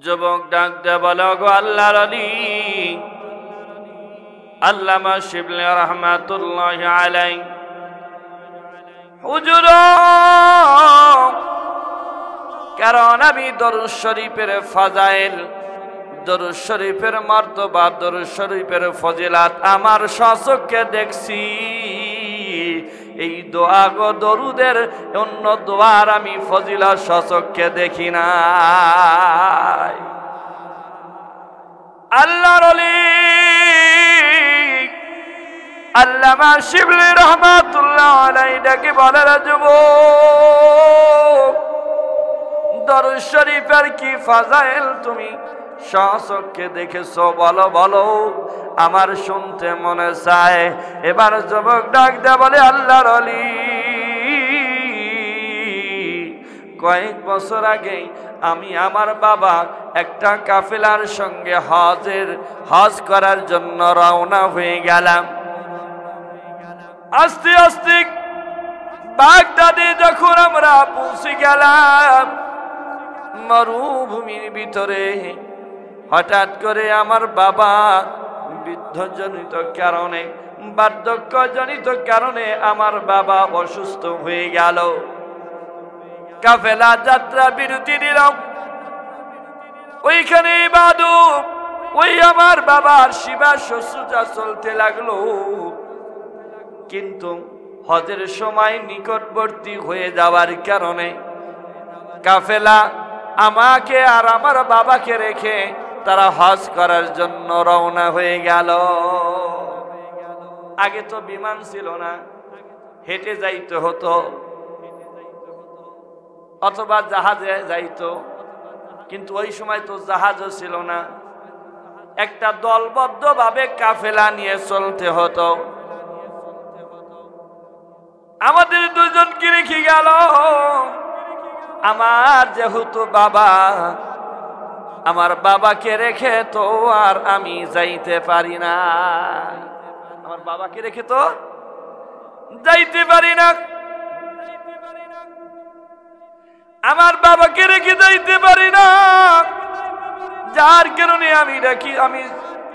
যুবক ডাক দে বলো গো আল্লাহর ওলি আল্লামা শিবলি রহমাতুল্লাহি আলাইহি হুজুর কারণ আমি দরুদ শরীফের ফাজাইল, দরুদ শরীফের মর্তবা, দরুদ শরীফের ফজিলাত আমার স্বচক্ষে দেখছি। এই দোয়া গো দরুদের অন্য দোয়ার আমি ফজিলত স্বচক্ষে দেখি নাই। আল্লাহর ওলি আল্লামা শিবলি রহমাতুল্লাহ আলাইহি ডাকে বলে যুবক দরুদ শরীফের কি ফাজাইল তুমি স্বচক্ষে দেখেছো, বলো বলো, আমার শুনতে মনে চায়। এবার যুবক ডাক দে বলে আল্লাহর ওলি কয়েক বছর আগে আমি আমার বাবা একটা কাফেলার সঙ্গে হজ করার জন্য রওনা হয়ে গেলাম। আস্তে আস্তে বাগদাদে যখন আমরা পৌঁছে গেলাম মরুভূমির ভিতরে, হঠাৎ করে আমার বাবা বৃদ্ধজনিত কারণে, বার্ধক্যজনিত কারণে আমার বাবা অসুস্থ হয়ে গেল। কাফেলা যাত্রা বিরতি দিল। ওইখানে বাদু ওই আমার বাবার সেবা শুশ্রূষা চলতে লাগলো। কিন্তু হজের সময় নিকটবর্তী হয়ে যাওয়ার কারণে কাফেলা আমাকে আর আমার বাবাকে রেখে তারা হজ করার জন্য রওনা হয়ে গেল। আগে তো বিমান ছিল না, হেঁটে যাইতে হতো অথবা জাহাজে যাইতো, কিন্তু ওই সময় তো জাহাজও ছিল না। একটা দলবদ্ধভাবে কাফেলা নিয়ে চলতে হতো। আমাদের দুজনকে রেখে গেল। আমার যেহেতু বাবা, আমার বাবাকে রেখে তো আর আমি যাইতে পারি না, আমার বাবাকে রেখে তো যাইতে পারি না, আমার বাবাকে রেখে যাইতে পারি না, যার কারণে আমি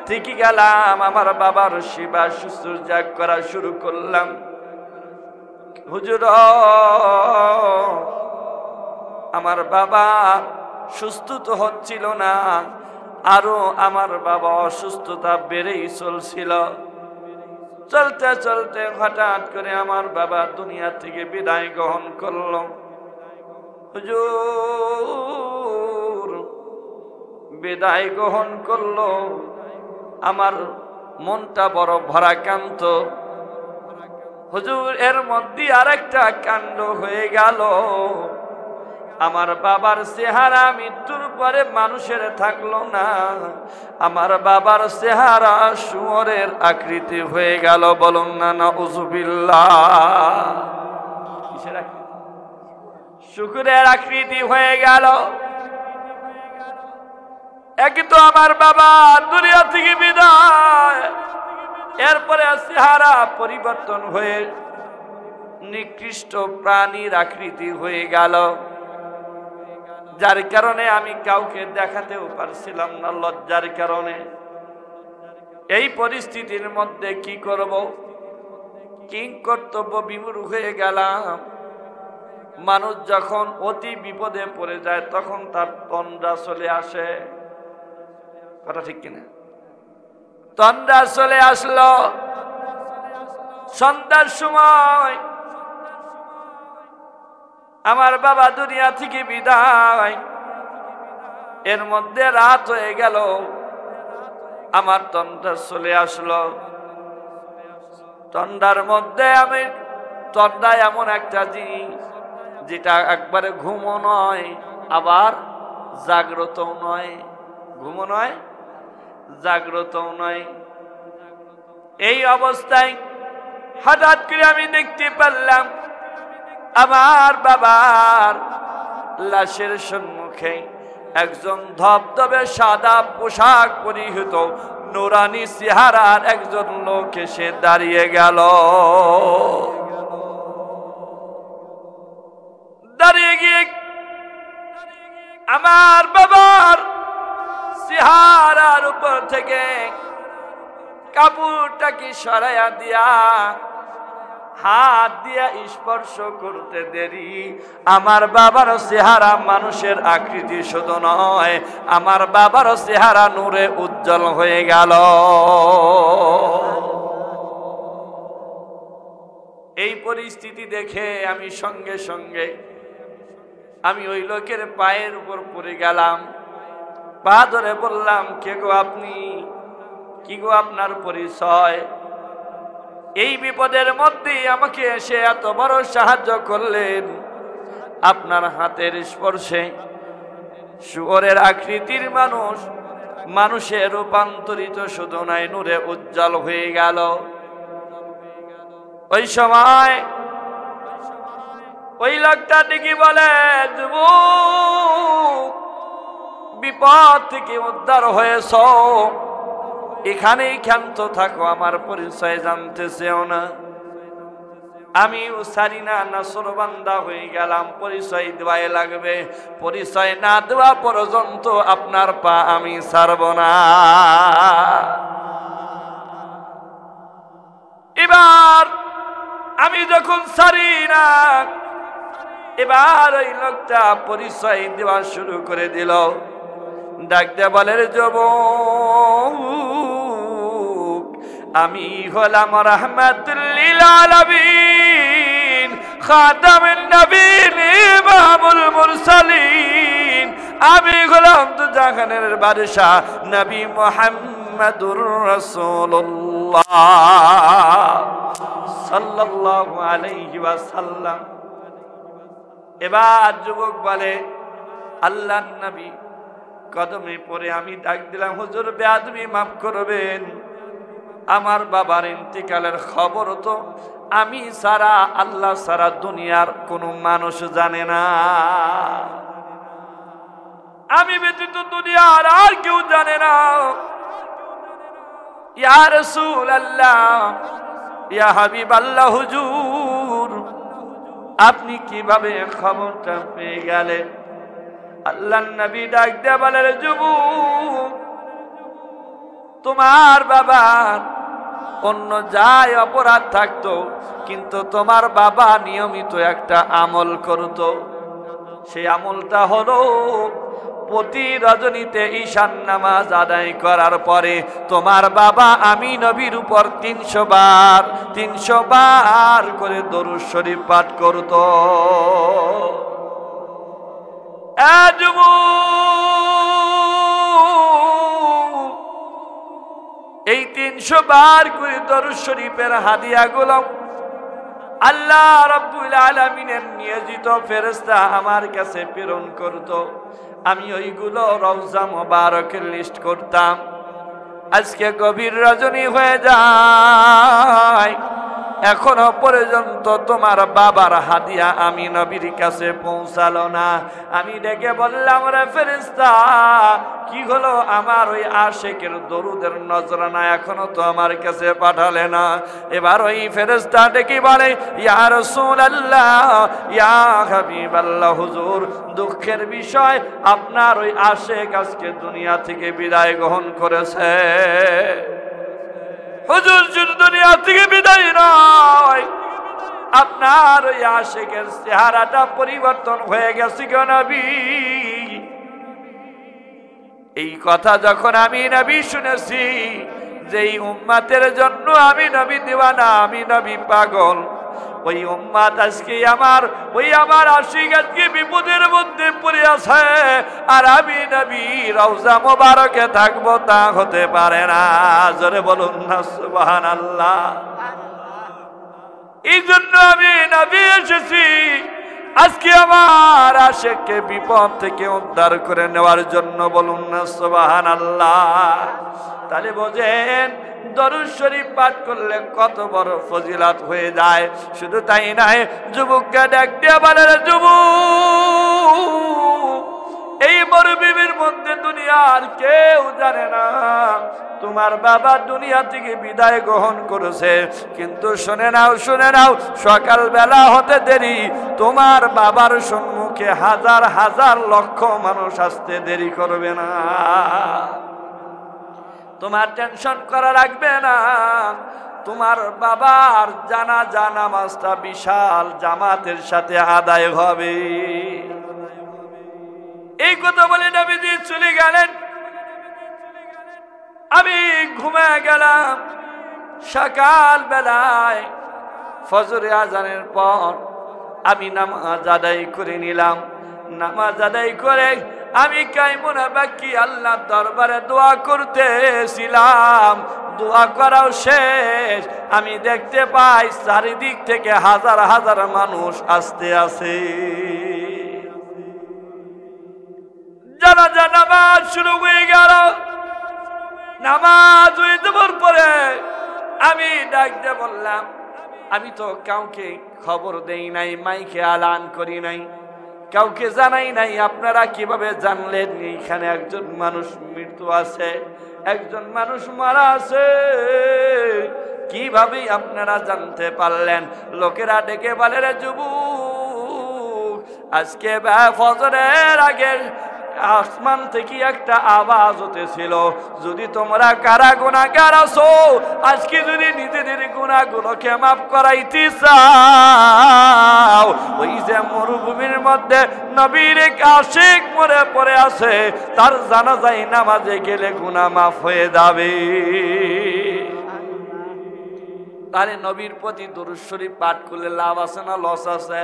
থেকে গেলাম। আমার বাবার সেবা শুশ্রূষা করা শুরু করলাম। হুজুর আমার বাবা সুস্থ তো হচ্ছিল না, আরো আমার বাবা অসুস্থতা বেড়েই চলছিল। চলতে চলতে হঠাৎ করে আমার বাবা দুনিয়া থেকে বিদায় গ্রহণ করল। হুজুর বিদায় গ্রহণ করলো, আমার মনটা বড় ভারাক্রান্ত। হুজুর এর মধ্যে আরেকটা কাণ্ড হয়ে গেল। আমার বাবার চেহারা মৃত্যুর পরে মানুষের থাকলো না, আমার বাবার চেহারা শুয়োরের আকৃতি হয়ে গেল। বলুন না নাউযুবিল্লাহ। কিসের আকৃতি? শুকুরের আকৃতি হয়ে গেল। এক তো আমার বাবা দুনিয়া থেকে বিদায়, এরপরে চেহারা পরিবর্তন হয়ে নিকৃষ্ট প্রাণীর আকৃতি হয়ে গেল, যার কারণে আমি কাউকে দেখাতেও পারছিলাম না লজ্জার কারণে। এই পরিস্থিতির মধ্যে কি করব, কি কর্তব্য বিমূঢ় হয়ে গেলাম। মানুষ যখন অতি বিপদে পড়ে যায় তখন তার তন্দ্রা চলে আসে, কথা ঠিক কিনা? তন্দ্রা চলে আসলো। সন্ধ্যার সময় আমার বাবা দুনিয়া থেকে বিদায়, এর মধ্যে রাত হয়ে গেল, আমার তন্দ্রা চলে আসলো। তন্দ্রার মধ্যে তন্দ্রা এমন একটা জিনিস যেটা একবারে ঘুমও নয় আবার জাগ্রতও নয়, ঘুমও নয় জাগ্রতও নয়। এই অবস্থায় হঠাৎ করে আমি দেখতে পারলাম আমার বাবার লাশের সম্মুখে একজন ধবধবে সাদা পোশাক পরিহিত নুরানি চেহারার একজন লোক এসে দাঁড়িয়ে গেল। দাঁড়িয়ে গিয়ে আমার বাবার থেকে কাপড়টাকে সরাইয়া দিয়া হাত দিয়া স্পর্শ করতে দেরি আমার বাবার চেহারা মানুষের আকৃতি শুধু নয়, আমার বাবার চেহারা নূরে উজ্জ্বল হয়ে গেল। এই পরিস্থিতি দেখে আমি সঙ্গে সঙ্গে আমি ওই লোকের পায়ের উপর পড়ে গেলাম, পা ধরে বললাম, কে গো আপনি? কি গো আপনার পরিচয়? এই বিপদের মধ্যে আমাকে এসে এত বড় সাহায্য করলেন, আপনার হাতের স্পর্শে শুয়োরের আকৃতির মানুষ মানুষে রূপান্তরিত শুধু নয়, নূরে উজ্জ্বল হয়ে গেল। ওই সময় ওই লোকটা দেখি বলে, যুবক, বিপদ থেকে উদ্ধার হয়েছ, এখানেই ক্ষান্ত থাকো, আমার পরিচয় জানতে চেও না। আমি উসারিনা নাসরবান্দা হয়ে গেলাম, পরিচয় দেওয়াই লাগবে, পরিচয় না দেওয়া পর্যন্ত আপনার পা আমি ছাড়ব না। এবার আমি যখন ছাড়ি না, এবার ওই লোকটা পরিচয় দেওয়া শুরু করে দিল। ডাকতে বলে, যুবক, আমি হলাম রাহমাতুল লিল আলামিন, খাতামুন নবীন, ইমামুল মুরসালিন। আমি হলাম তো জাহানের বাদশাহ নবী মুহাম্মদুর রাসূলুল্লাহ সাল্লাল্লাহু আলাইহি ওয়াসাল্লাম। এবার যুবক বলে, আল্লাহর নবী কদমে পড়ে আমি ডাক দিলাম, হুজুর বেয়াদবি মাফ করবেন, আমার বাবার ইন্তিকালের খবর তো আমি সারা, আল্লাহ সারা দুনিয়ার কোনো মানুষ জানে না, আমি ব্যতীত দুনিয়ার আর কেউ জানে না। ইয়া রাসূলুল্লাহ, ইয়া হাবিবাল্লাহ, হুজুর আপনি কিভাবে খবরটা পেয়ে গেলেন? আল্লাহর নবী ডাক দিয়ে বলেন, যুবক, তোমার বাবার অন্য যাই অপরাধ থাকতো, কিন্তু তোমার বাবা নিয়মিত একটা আমল করত। সেই আমলটা হলো প্রতি রজনীতে ঈশান নামাজ আদায় করার পরে তোমার বাবা আমি নবীর উপর 300 বার করে দরুদ শরীফ পাঠ করত। এই 300 বার করে দরুদ শরীফের হাদিয়াগুলো আল্লাহ রাব্বুল আলামিনের নিয়োজিত ফেরেশতা আমার কাছে প্রেরণ করত। আমি ওইগুলো রওজা মোবারকের লিস্ট করতাম। আজকে গভীর রজনী হয়ে যায়, এখনো পর্যন্ত তোমার বাবার হাদিয়া আমি নবীর কাছে পৌঁছালো না। আমি ডেকে বললাম, রে ফেরেশতা, কি হলো? আমার ওই আশিকের দরুদের নজরানা এখনো তো আমার কাছে পাঠালে না। এবার ওই ফেরেশতা ডেকে বলে, ইয়া রাসূলুল্লাহ, ইয়া হাবিবাল্লাহ, হুজুর দুঃখের বিষয় আপনার ওই আশিক আজকে দুনিয়া থেকে বিদায় গ্রহণ করেছে। হুজুর শুধু দুনিয়া থেকে বিদায় নয়, আপনার ওই আশিকের চেহারাটা পরিবর্তন হয়ে গেছে গো নবী। এই কথা যখন আমি নবী শুনেছি, যেই উম্মতের জন্য আমি নবী দিওয়ানা, আমি নবী পাগল, ওই উম্মত আজকে আমার আশিক আজকে বিপদের মধ্যে পড়ে আছে, আর আমি নবী রওজা মোবারকে থাকবো, তা হতে পারে না। জোরে বলুন না সুবহানাল্লাহ। এই জন্য আমি নবী এসেছি আজকে আমার আশিককে বিপদ থেকে উদ্ধার করে নেওয়ার জন্য। বলুন না সুবহানাল্লাহ। তাহলে বোঝেন দরুদ শরীফ পাঠ করলে কত বড় ফজিলত হয়ে যায়। শুধু তাই নয়, যুবককে ডাক দিয়ে বলে, যুবক, এই মরুভূমির মধ্যে দুনিয়ার কেউ জানে না তোমার বাবা দুনিয়া থেকে বিদায় গ্রহণ করেছে, কিন্তু শুনে নাও, সকাল বেলা হতে দেরি তোমার বাবার সম্মুখে হাজার হাজার লক্ষ মানুষ আসতে দেরি করবে না। তোমার টেনশন করা লাগবে না, তোমার বাবার জানাজা নামাজটা বিশাল জামাতের সাথে আদায় হবে। এই কথা বলে নবীজি চলে গেলেন। আমি ঘুমিয়ে গেলাম। সকাল বেলায় ফজরে আজানের পর আমি নামাজ আদায় করে নিলাম। নামাজ আদায় করে আমি কাইমুনা বাকি আল্লাহর দরবারে দোয়া করতেছিলাম। দোয়া করাও শেষ, আমি দেখতে পাই চারিদিক থেকে হাজার হাজার মানুষ আসতে আছে। জানাজা নামাজ শুরু হয়ে গেল। নামাজ হয়ে যাবার পরে আমি ডাক দিয়ে বললাম, আমি তো কাউকে খবর দেই নাই, মাইকে আলান করি নাই, কাউকে জানাই নাই, আপনারা কিভাবে জানলেন এইখানে একজন মানুষ মৃত্যু আছে, একজন মানুষ মারা আছে? কিভাবে আপনারা জানতে পারলেন? লোকেরা ডেকে বলে, রে যুবক, আজকে ফজরের আগে আসমান থেকে একটা আওয়াজ হতেছিল, যদি তোমরা কারা গুনাহগার আছো, আজকে যদি নিজেদের গুনাহগুলোকে মাফ করাইতে চাও, ওই যে মরুভূমির মধ্যে নবীর এক আশিক মরে পড়ে আছে, তার জানাজায় নামাজে গেলে গুনাহ মাফ হয়ে যাবে। তাহলে নবীর প্রতি দরুদ শরীফ পাঠ করলে লাভ আছে না লস আছে?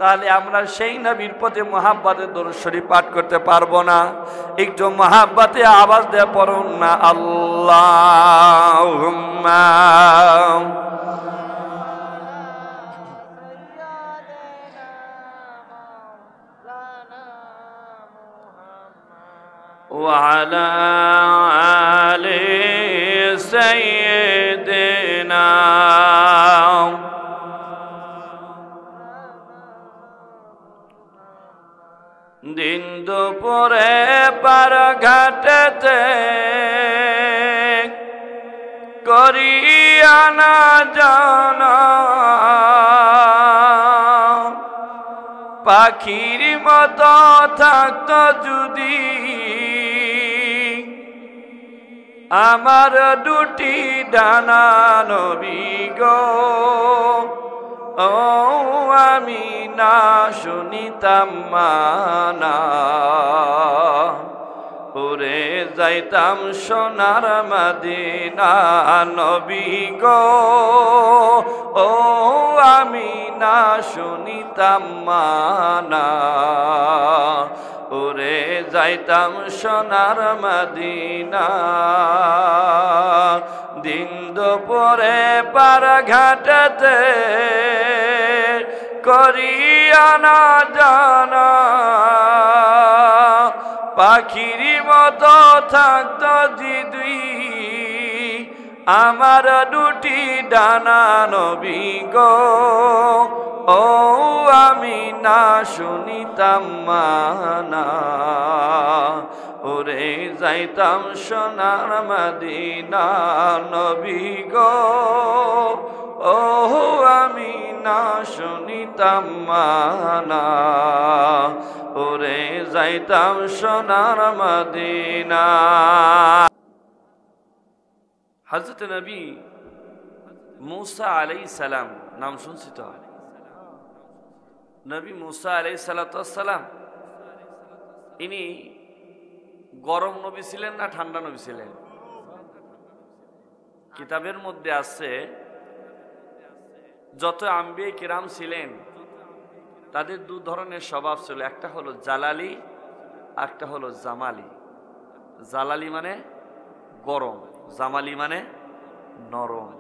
তাহলে আমরা সেই নবীর প্রতি মুহাব্বতে দরুদ শরীফ পাঠ করতে পারবো না? একটু মুহাব্বতে আওয়াজ দিয়ে পড়ুন না, আল্লাহুম্মা ওয়া আলা আলি সাইয়্যিদিনা। দিন দুপুরে পার ঘাটেতে করিয়া না জানা, পাখির মতো থাকতো যদি আমার দুটি ডানা, নবী গো, ও আমি না শুনিতাম মানা, উড়ে যাইতাম সোনার মদিনা, নবী গো, ও আমি না শুনিতাম মানা, উড়ে যাইতাম সোনার মদিনা। দিন দুপুরে পার ঘাটেতে করিয়া না জানা, পাখির মতো থাকতো যদি আমার দুটি ডানা, নবী গো, ও আমি না শুনিতাম মানা, উড়ে যাইতাম সোনার মদিনা, নবী গো, ও আমি না শুনিতাম মানা, উড়ে যাইতাম সোনার মদিনা। হযরত নবী মুসা আলাইহিস সালাম নাম শুনছি তো? নবী মুসা আলাইহিস সালাম ইনি গরম নবী ছিলেন না ঠান্ডা নবী ছিলেন? কিতাবের মধ্যে আছে যত আম্বিয়া কিরাম ছিলেন তাদের দু ধরনের স্বভাব ছিল, একটা হলো জালালি, একটা হলো জামালি। জালালি মানে গরম, জামালি মানে নরম।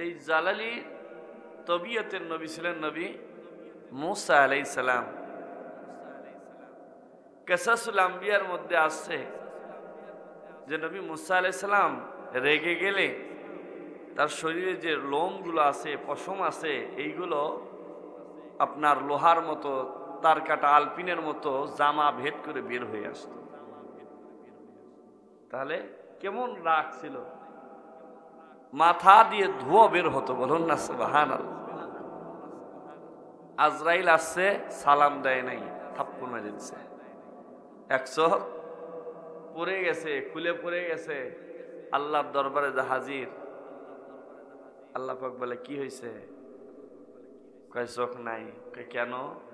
এই জালালি তবিয়তের নবী ছিলেন নবী মুসা আলাইহিস সালাম। কিসাসুল আম্বিয়ার মধ্যে আছে যে নবী মুসা আলাইহিস সালাম রেগে গেলে তার শরীরে যে লোমগুলো আছে, পশম আছে, এইগুলো আপনার লোহার মতো, তার কাটা আলপিনের মতো জামা ভেদ করে বের হয়ে আসত। তাহলে কেমন রাগ ছিল, মাথা দিয়ে ধোঁয়া বের হতো, বলুন না সুবহানাল্লাহ। আজরাইল আসছে, সালাম দেয় নাই, থাপ্পড় মেরে দিচ্ছে, 100 পড়ে গেছে, খুলে পড়ে গেছে, আল্লাহর দরবারে যা হাজির। আল্লাহ পাক বলে কি হয়েছে? কয় চোখ নাই। কয় কেন?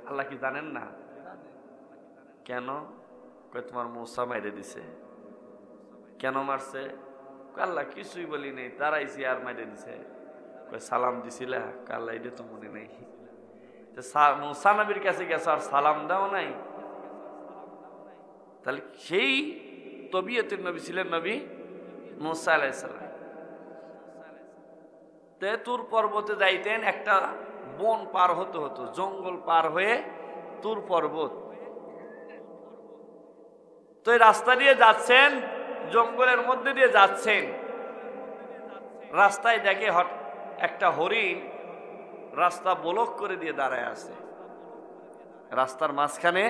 আল্লাহ কি জানেন না? কেন? কয় তোমার মূসা মাইরে দিছে। কেন মারছে? আল্লাহ কিছুই বলি নেই, তারাইছি আর মাইরে দিছে। কয় সালাম দিছিলা? আল্লাহ এটা তো মনে নেই। মূসা নবীর কাছে গেছে আর সালাম দাও নাই? তাহলে সেই তবিয়তের নবী ছিলেন নবী মূসা আলাইহিস সালাম। তুর পর্বতে যাইতেন, একটা বন পার হতে হতো, জঙ্গল পার হয়ে তুর পর্বত। তো এই রাস্তা দিয়ে যাচ্ছেন, জঙ্গলের মধ্যে দিয়ে যাচ্ছেন, রাস্তায় দেখে একটা হরিণ রাস্তা ব্লক করে দিয়ে দাঁড়ায় আছে, রাস্তার মাঝখানে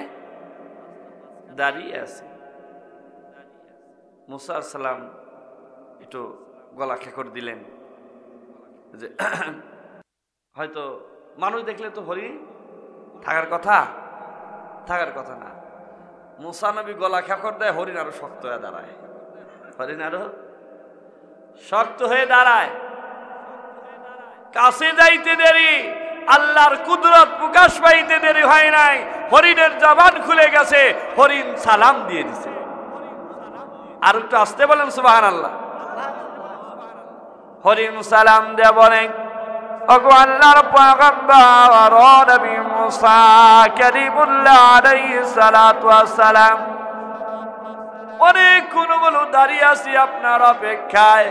দাঁড়িয়ে আছে। মূসা আলাইহিস সালাম একটু গলা খেকর দিলেন যে হয়তো মানুষ দেখলে তো হরিণ থাকার কথা না। মূসা নবী গলা খেকর দেয়, হরিণ আরো শক্ত হয়ে দাঁড়ায়, হরিণ আরো শক্ত হয়ে দাঁড়ায়। কাছে যাইতে দেরি, আল্লাহর কুদরত প্রকাশ পাইতে দেরি হয় নাই, হরিণের জবান খুলে গেছে, হরিণ সালাম দিয়ে দিছে। আর একটু আসতে বলেন সুবহানাল্লাহ। হরিণ সালাম দিয়ে বলেন, ওগো আল্লাহর পয়গম্বর নবী মূসা কালিমুল্লাহ আলাইহিস সালাতু ওয়াস সালাম, অনেকক্ষণ হলো দাঁড়িয়ে আছি আপনার অপেক্ষায়।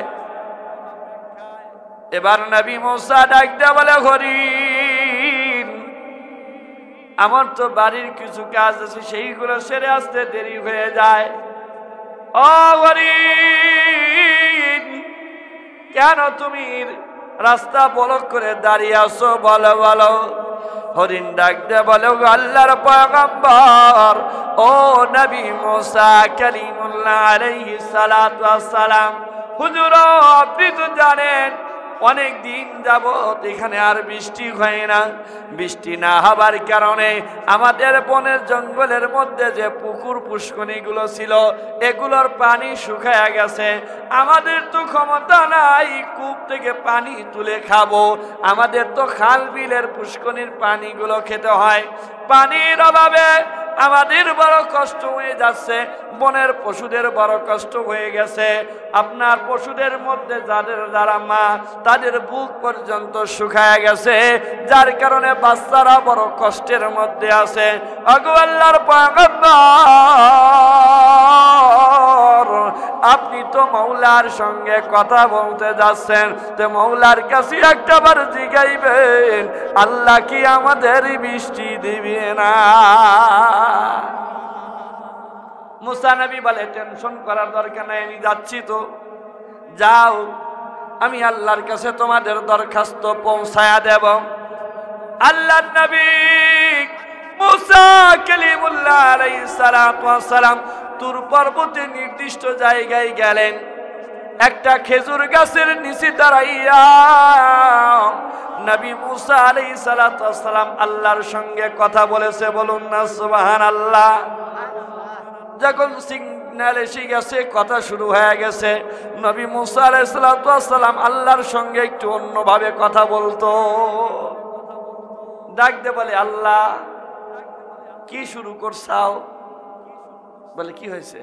এবার নবী মূসা ডাক দিয়ে বলে, হরিণ আমার তো বাড়ির কিছু কাজ আছে, সেইগুলো সেরে আসতে দেরি হয়ে যায়। ও হরিণ, কেন তুমি রাস্তা ব্লক করে দাঁড়িয়ে আসো? বলো বলো। হরিণ ডাক দিয়ে বলে, আল্লাহর পয়গম্বর ও নবী মূসা কালিমুল্লাহ আলাইহিস সালাতু ওয়াস সালাম, হুজুর আপনি তো জানেন অনেক দিন যাবত এখানে আর বৃষ্টি হয় না। বৃষ্টি না হবার কারণে আমাদের বনের জঙ্গলের মধ্যে যে পুকুর পুষ্করিণীগুলো ছিল, এগুলোর পানি শুকায়া গেছে। আমাদের তো ক্ষমতা নাই কূপ থেকে পানি তুলে খাবো, আমাদের তো খাল বিলের পুষ্করিণীর পানিগুলো খেতে হয়। পানির অভাবে আমাদের বড় কষ্ট হয়ে যাচ্ছে, বনের পশুদের বড় কষ্ট হয়ে গেছে। আপনার পশুদের মধ্যে যারা মা, তাদের বুক পর্যন্ত শুকায় গেছে, যার কারণে বাচ্চারা বড় কষ্টের মধ্যে আছে। ওগো আল্লাহর পয়গম্বর, আপনি তো মওলার সঙ্গে কথা বলতে যাচ্ছেন, তো মওলার কাছে একটাবার জিগাইবেন, আল্লাহ কি আমাদের বৃষ্টি দিবে না? মূসা নবী বলে, টেনশন করার দরকার নাই, আমি যাচ্ছি তো, যাও, আমি আল্লাহর কাছে তোমাদের দরখাস্ত পৌঁছায়া দেব। আল্লাহর নবী মূসা কালিমুল্লাহ আলাইহিস সালাতু ওয়াস সালাম তুর পর্বতে নির্দিষ্ট জায়গায় গেলেন। একটা খেজুর গাছের নিচে দাঁড়াইয়া নবী মূসা আলাইহিস সালাতু ওয়াস সালাম আল্লাহর সঙ্গে কথা বলেছে। বলুন না সুবহানাল্লাহ। যখন সিগন্যাল এসে গেছে, কথা শুরু হয়ে গেছে, নবী মূসা আলাইহিস সালাতু ওয়াস সালাম আল্লাহর সঙ্গে একটু অন্যভাবে কথা বলতো। ডাক দে বলে, আল্লাহ কি শুরু করছাও? বলে কি হয়েছে?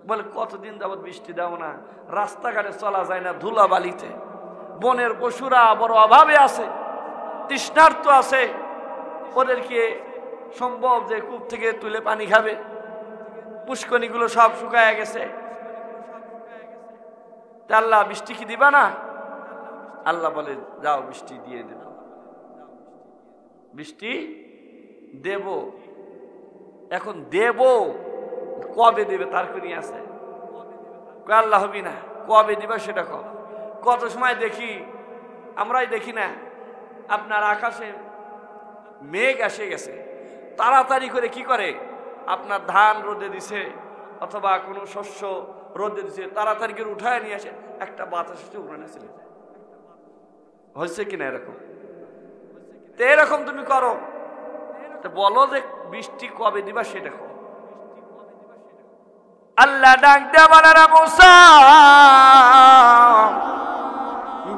বলে কতদিন যাবত বৃষ্টি দাও না, রাস্তাঘাটে চলা যায় না ধুলা বালিতে, বনের পশুরা বড় অভাবে আছে, তৃষ্ণার্ত আছে, ওদেরকে সম্ভব যে কূপ থেকে তুলে পানি খাবে? পুষ্করিণীগুলো সব শুকায় গেছে, আল্লাহ বৃষ্টি কি দিবা না? আল্লাহ বলে, যাও বৃষ্টি দিয়ে দেব, বৃষ্টি দেব। এখন দেব, কবে দেবে তার কোনি আছে? আল্লাহ হবি না, কবে দিবা সেটা কব। কত সময় দেখি, আমরাই দেখি না, আপনার আকাশে মেঘ এসে গেছে, তাড়াতাড়ি করে কি করে, আপনার ধান রোদে দিছে অথবা কোনো শস্য রোদে দিছে, তাড়াতাড়ি করে উঠায় নিয়ে আসে, একটা বাতাস এসে উড়ে না চলে যায়। হয়েছে কিনা এরকম? তো এরকম তুমি করো, তো বলো যে বৃষ্টি কবে দিবা সেটা কো। আল্লাহ ডাক দেয়া বলে রে মুসা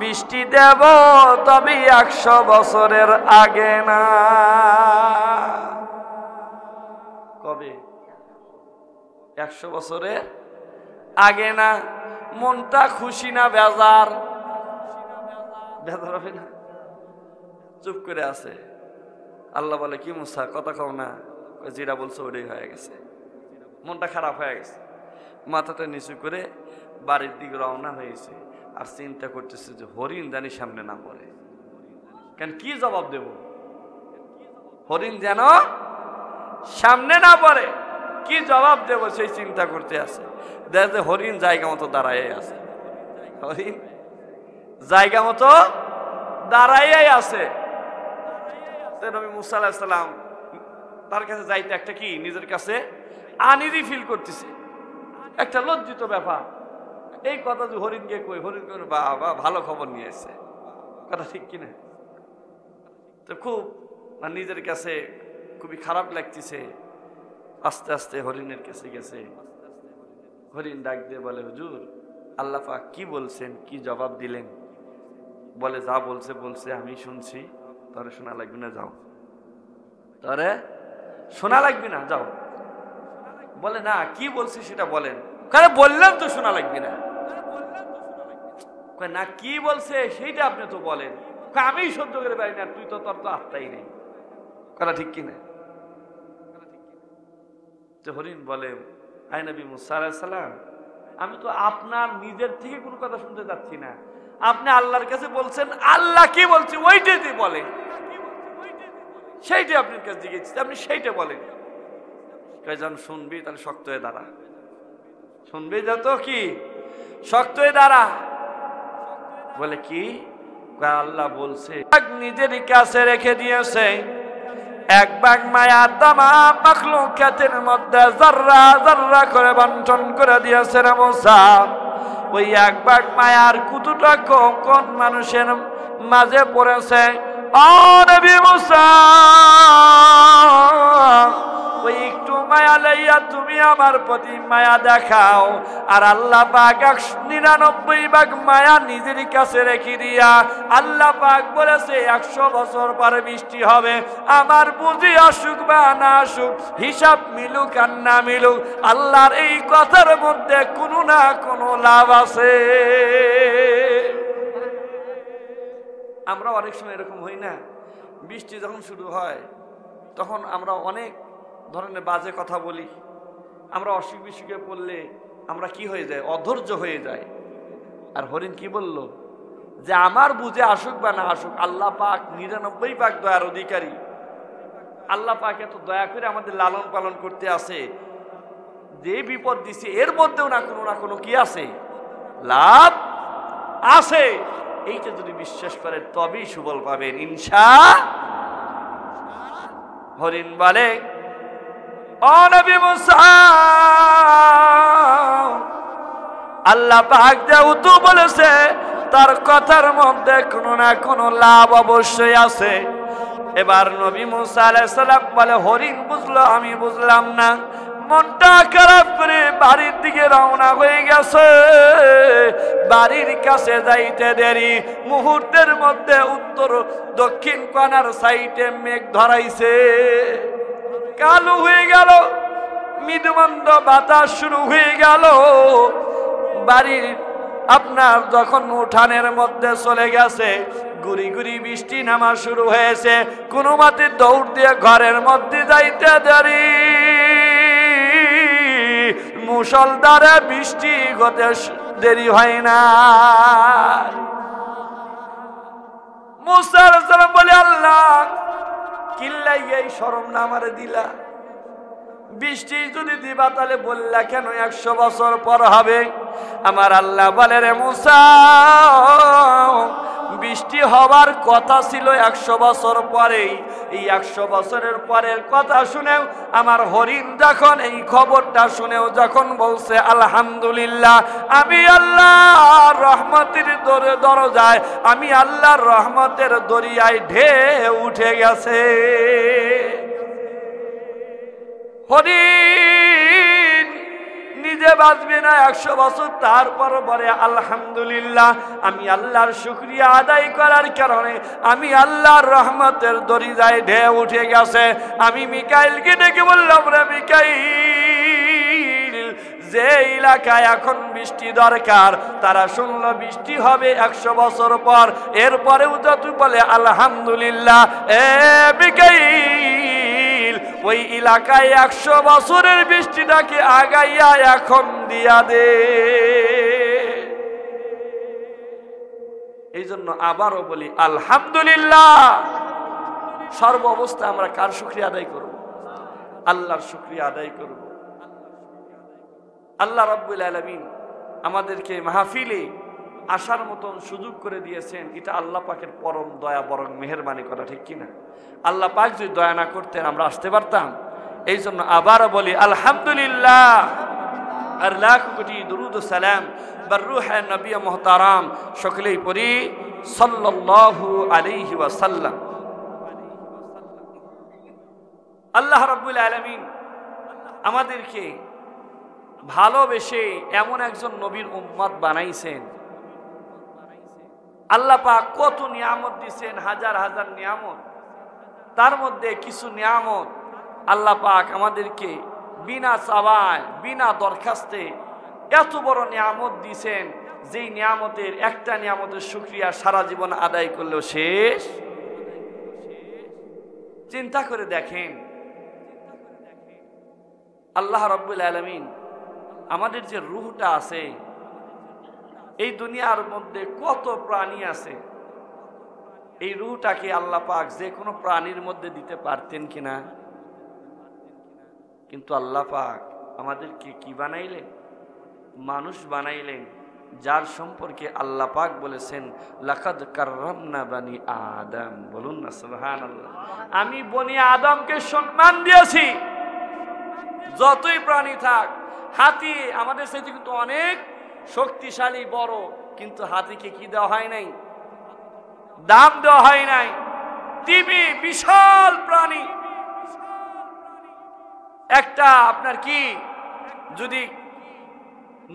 বৃষ্টি দেব তবে 100 বছরের আগে না। কবে? 100 বছরের আগে না। মনটা খুশি না বেজার? বেজার হবে না? চুপ করে আছে। আল্লাহ বলে কি মুসা কথা কও না? যেটা বলছো ওটাই হয়ে গেছে। মনটা খারাপ হয়ে গেছে, মাথাটা নিচু করে বাড়ির দিকে রওনা হয়েছে। আর চিন্তা করতেছে যে হরিণ জানি সামনে না পড়ে। কেন কি জবাব দেব? হরিণ যেন সামনে না পড়ে, কি জবাব দেব সেই চিন্তা করতে আছে। দেখে হরিণ জায়গা মতো দাঁড়াই আছে। হরিণ জায়গা মতো দাঁড়াই আছে। নবী মুসা আলাইহিস সালাম তার কাছে যাইতে একটা কি নিজের কাছে আনইজি ফিল করতেছে, একটা লজ্জিত ব্যাপার। এই কথা যে হরিণকে কই, হরিণ কই বাবা ভালো খবর নিয়ে এসেছে, কথা ঠিক কিনা? তো খুব নিজের কাছে খুবই খারাপ লাগতেছে। আস্তে আস্তে হরিণের কাছে গেছে। হরিণ ডাক দিয়ে বলে হুজুর আল্লাহ পাক কি বলছেন, কি জবাব দিলেন? বলে যা বলছে বলছে আমি শুনছি, তোরে শোনা লাগবে না, যাও। তোরে শোনা লাগবে না, যাও। বলে না কি বলছি সেটা বলেন। কারণ বললাম তো শোনা লাগবে না। না কি বলছে সেইটা আপনি তো বলেন। আমি সহ্য করে পারি না, তুই তো তোর তো আত্মাই নেই, কথা ঠিক কিনা? তো হরিণ বলে আয় নবী মুসা আলাইহিস সালাম আমি তো আপনার নিজের থেকে কোনো কথা শুনতে যাচ্ছি না, আপনি আল্লাহর কাছে বলছেন, আল্লাহ কি বলছে ওইটাই বলেন, সেইটাই আপনার কাছে জিজ্ঞেস, আপনি সেইটা বলেন। যখন শুনবি তাহলে শক্ত হয়ে দাঁড়া, শুনবি যত কি শক্ত হয়ে দাঁড়া। বলে কি? আল্লাহ বলছে নিজের কাছে রেখে দিয়েছে এক ভাগ মায়া তামাম মাখলুকাতের মধ্যে যাররা যাররা করে বন্টন করে দিয়েছে রে মুসা। ওই এক ভাগ মায়ার কতটা কোন মানুষের মাঝে পড়েছে ও নবী মুসা, ওই একটু মায়া লইয়া তুমি আমার প্রতি মায়া দেখাও। আর আল্লাহ পাক 99 ভাগ মায়া নিজের কাছে রেখে দিয়া আল্লাহ পাক বলেছে 100 বছর পরে বৃষ্টি হবে। আমার বুঝি আসুক বা না আসুক, হিসাব মিলুক আর না মিলুক, আল্লাহর এই কথার মধ্যে কোনো না কোনো লাভ আছে। আমরা অনেক সময় এরকম হই না, বৃষ্টি যখন শুরু হয় তখন আমরা অনেক ধরনের বাজে কথা বলি। আমরা অসুখ বিসুখে পড়লে আমরা কি হয়ে যায়? অধৈর্য হয়ে যায়। আর হরিণ কি বলল? যে আমার বুঝে আসুক বা না আসুক, আল্লাহ পাক 99 ভাগ দয়ার অধিকারী। আল্লাহ পাক এত দয়া করে আমাদের লালন পালন করতে আছে, যে বিপদ দিছে এর মধ্যেও না কোনো কি আছে? লাভ আছে। এইটা যদি বিশ্বাস করেন তবেই সুফল পাবেন ইনশাআল্লাহ। হরিণ বলে ও নবী মুসা, আল্লাহ পাক যেহেতু বলেছে তার কথার মধ্যে কোনো না কোনো লাভ অবশ্যই আছে। এবার নবী মুসা আলাইহিস সালাম বলে হরিণ বুঝলো আমি বুঝলাম না। মনটা খারাপ করে বাড়ির দিকে রওনা হয়ে গেছে। বাড়ির কাছে যাইতে দেরি, মুহূর্তের মধ্যে উত্তর দক্ষিণ কোণার সাইডে মেঘ ধরাইছে, কালো হয়ে গেল, মৃদুমন্দ বাতাস শুরু হয়ে গেল। বাড়ির আপনার যখন উঠানের মধ্যে চলে গেছে, গুড়ি গুড়ি বৃষ্টি নামা শুরু হয়েছে। কোনো মতে দৌড় দিয়ে ঘরের মধ্যে যাইতে দেরি, মুষলধারে বৃষ্টি হতে দেরি হয় না। মুসা আলাইহিস সালাম বলে আল্লাহ কিল্লাই এই শরম না আমারে দিলা? বৃষ্টি যদি দিবা তাহলে বললা কেন 100 বছর পর হবে? আমার আল্লাহ বলে রে মুসা, বৃষ্টি হবার কথা ছিল 100 বছর পরেই। এই 100 বছরের পরের কথা শুনেও আমার হরিণ যখন এই খবরটা শুনেও যখন বলছে আলহামদুলিল্লাহ, আমি আল্লাহর রহমতের দরজায়, আমি আল্লাহর রহমতের দরিয়ায় ঢেউ উঠে গেছে। হরিণ যে বাঁচবে না 100 বছর, তারপর বলে আলহামদুলিল্লাহ, আমি আল্লাহর শুকরিয়া আদায় করার কারণে আমি আল্লাহর রহমতের দরিজায় ঢেউ উঠে গেছে। আমি মিকাইলকে ডেকে বললাম, রে মিকাইল, যে এলাকায় এখন বৃষ্টি দরকার তারা শুনল বৃষ্টি হবে 100 বছর পর, এরপরেও তো তুই বলে আলহামদুলিল্লাহ। এ মিকাইল, ওই এলাকায় 100 বছরের বৃষ্টিটাকে আগাইয়া এখন দিয়া দে। এই জন্য আবারও বলি আলহামদুলিল্লাহ। সর্ব অবস্থা আমরা কার শুকরিয়া আদায় করব? আল্লাহর শুকরিয়া আদায় করব। আল্লাহ রাব্বুল আলামিন আমাদেরকে মাহফিলে আসার মতন সুযোগ করে দিয়েছেন, এটা আল্লাহ পাকের পরম দয়া, বরং মেহেরবানি করা, ঠিক কিনা? আল্লাহ পাক যদি দয়া না করতেন আমরা আসতে পারতাম? এই জন্য আবারও বলি আলহামদুলিল্লাহ। আর লাখ কোটি দুরুদ ও সালাম বার রূহে নবী মুহতারাম সকলেই পড়ি সাল্লাল্লাহু আলাইহি ওয়াসাল্লাম। আল্লাহ রাব্বুল আলামিন আমাদেরকে ভালোবেসে এমন একজন নবীর উম্মত বানাইছেন। আল্লাহ পাক কত নিয়ামত দিয়েছেন, হাজার হাজার নিয়ামত। তার মধ্যে কিছু নিয়ামত আল্লাহ পাক আমাদেরকে বিনা চাওয়ায়, বিনা দরখাস্তে এত বড় নিয়ামত দিয়েছেন, যেই নিয়ামতের একটা নিয়ামতের শুকরিয়া সারা জীবন আদায় করলেও শেষ। চিন্তা করে দেখেন, আল্লাহ রাব্বুল আলামিন আমাদের যে রূহটা আছে, এই দুনিয়ার মধ্যে কত প্রাণী আছে, এই রূহটাকে আল্লাহ পাক যে কোনো প্রাণীর মধ্যে দিতে পারতেন কিনা? কিন্তু আল্লাহ পাক আমাদেরকে কি বানাইলেন? মানুষ বানাইলেন, যার সম্পর্কে আল্লাহ পাক বলেছেন লাকাদ কাররামনা বানি আদম। বলুন না সুবহানাল্লাহ। আমি বনি আদমকে সম্মান দিয়েছি। যতই প্রাণী থাক, হাতি আমাদের সাথে কিন্তু অনেক শক্তিশালী বড়, কিন্তু হাতিকে কি দেওয়া হয় নাই? দাম দেওয়া হয় নাই। তিমি বিশাল প্রাণী, একটা আপনার কি যদি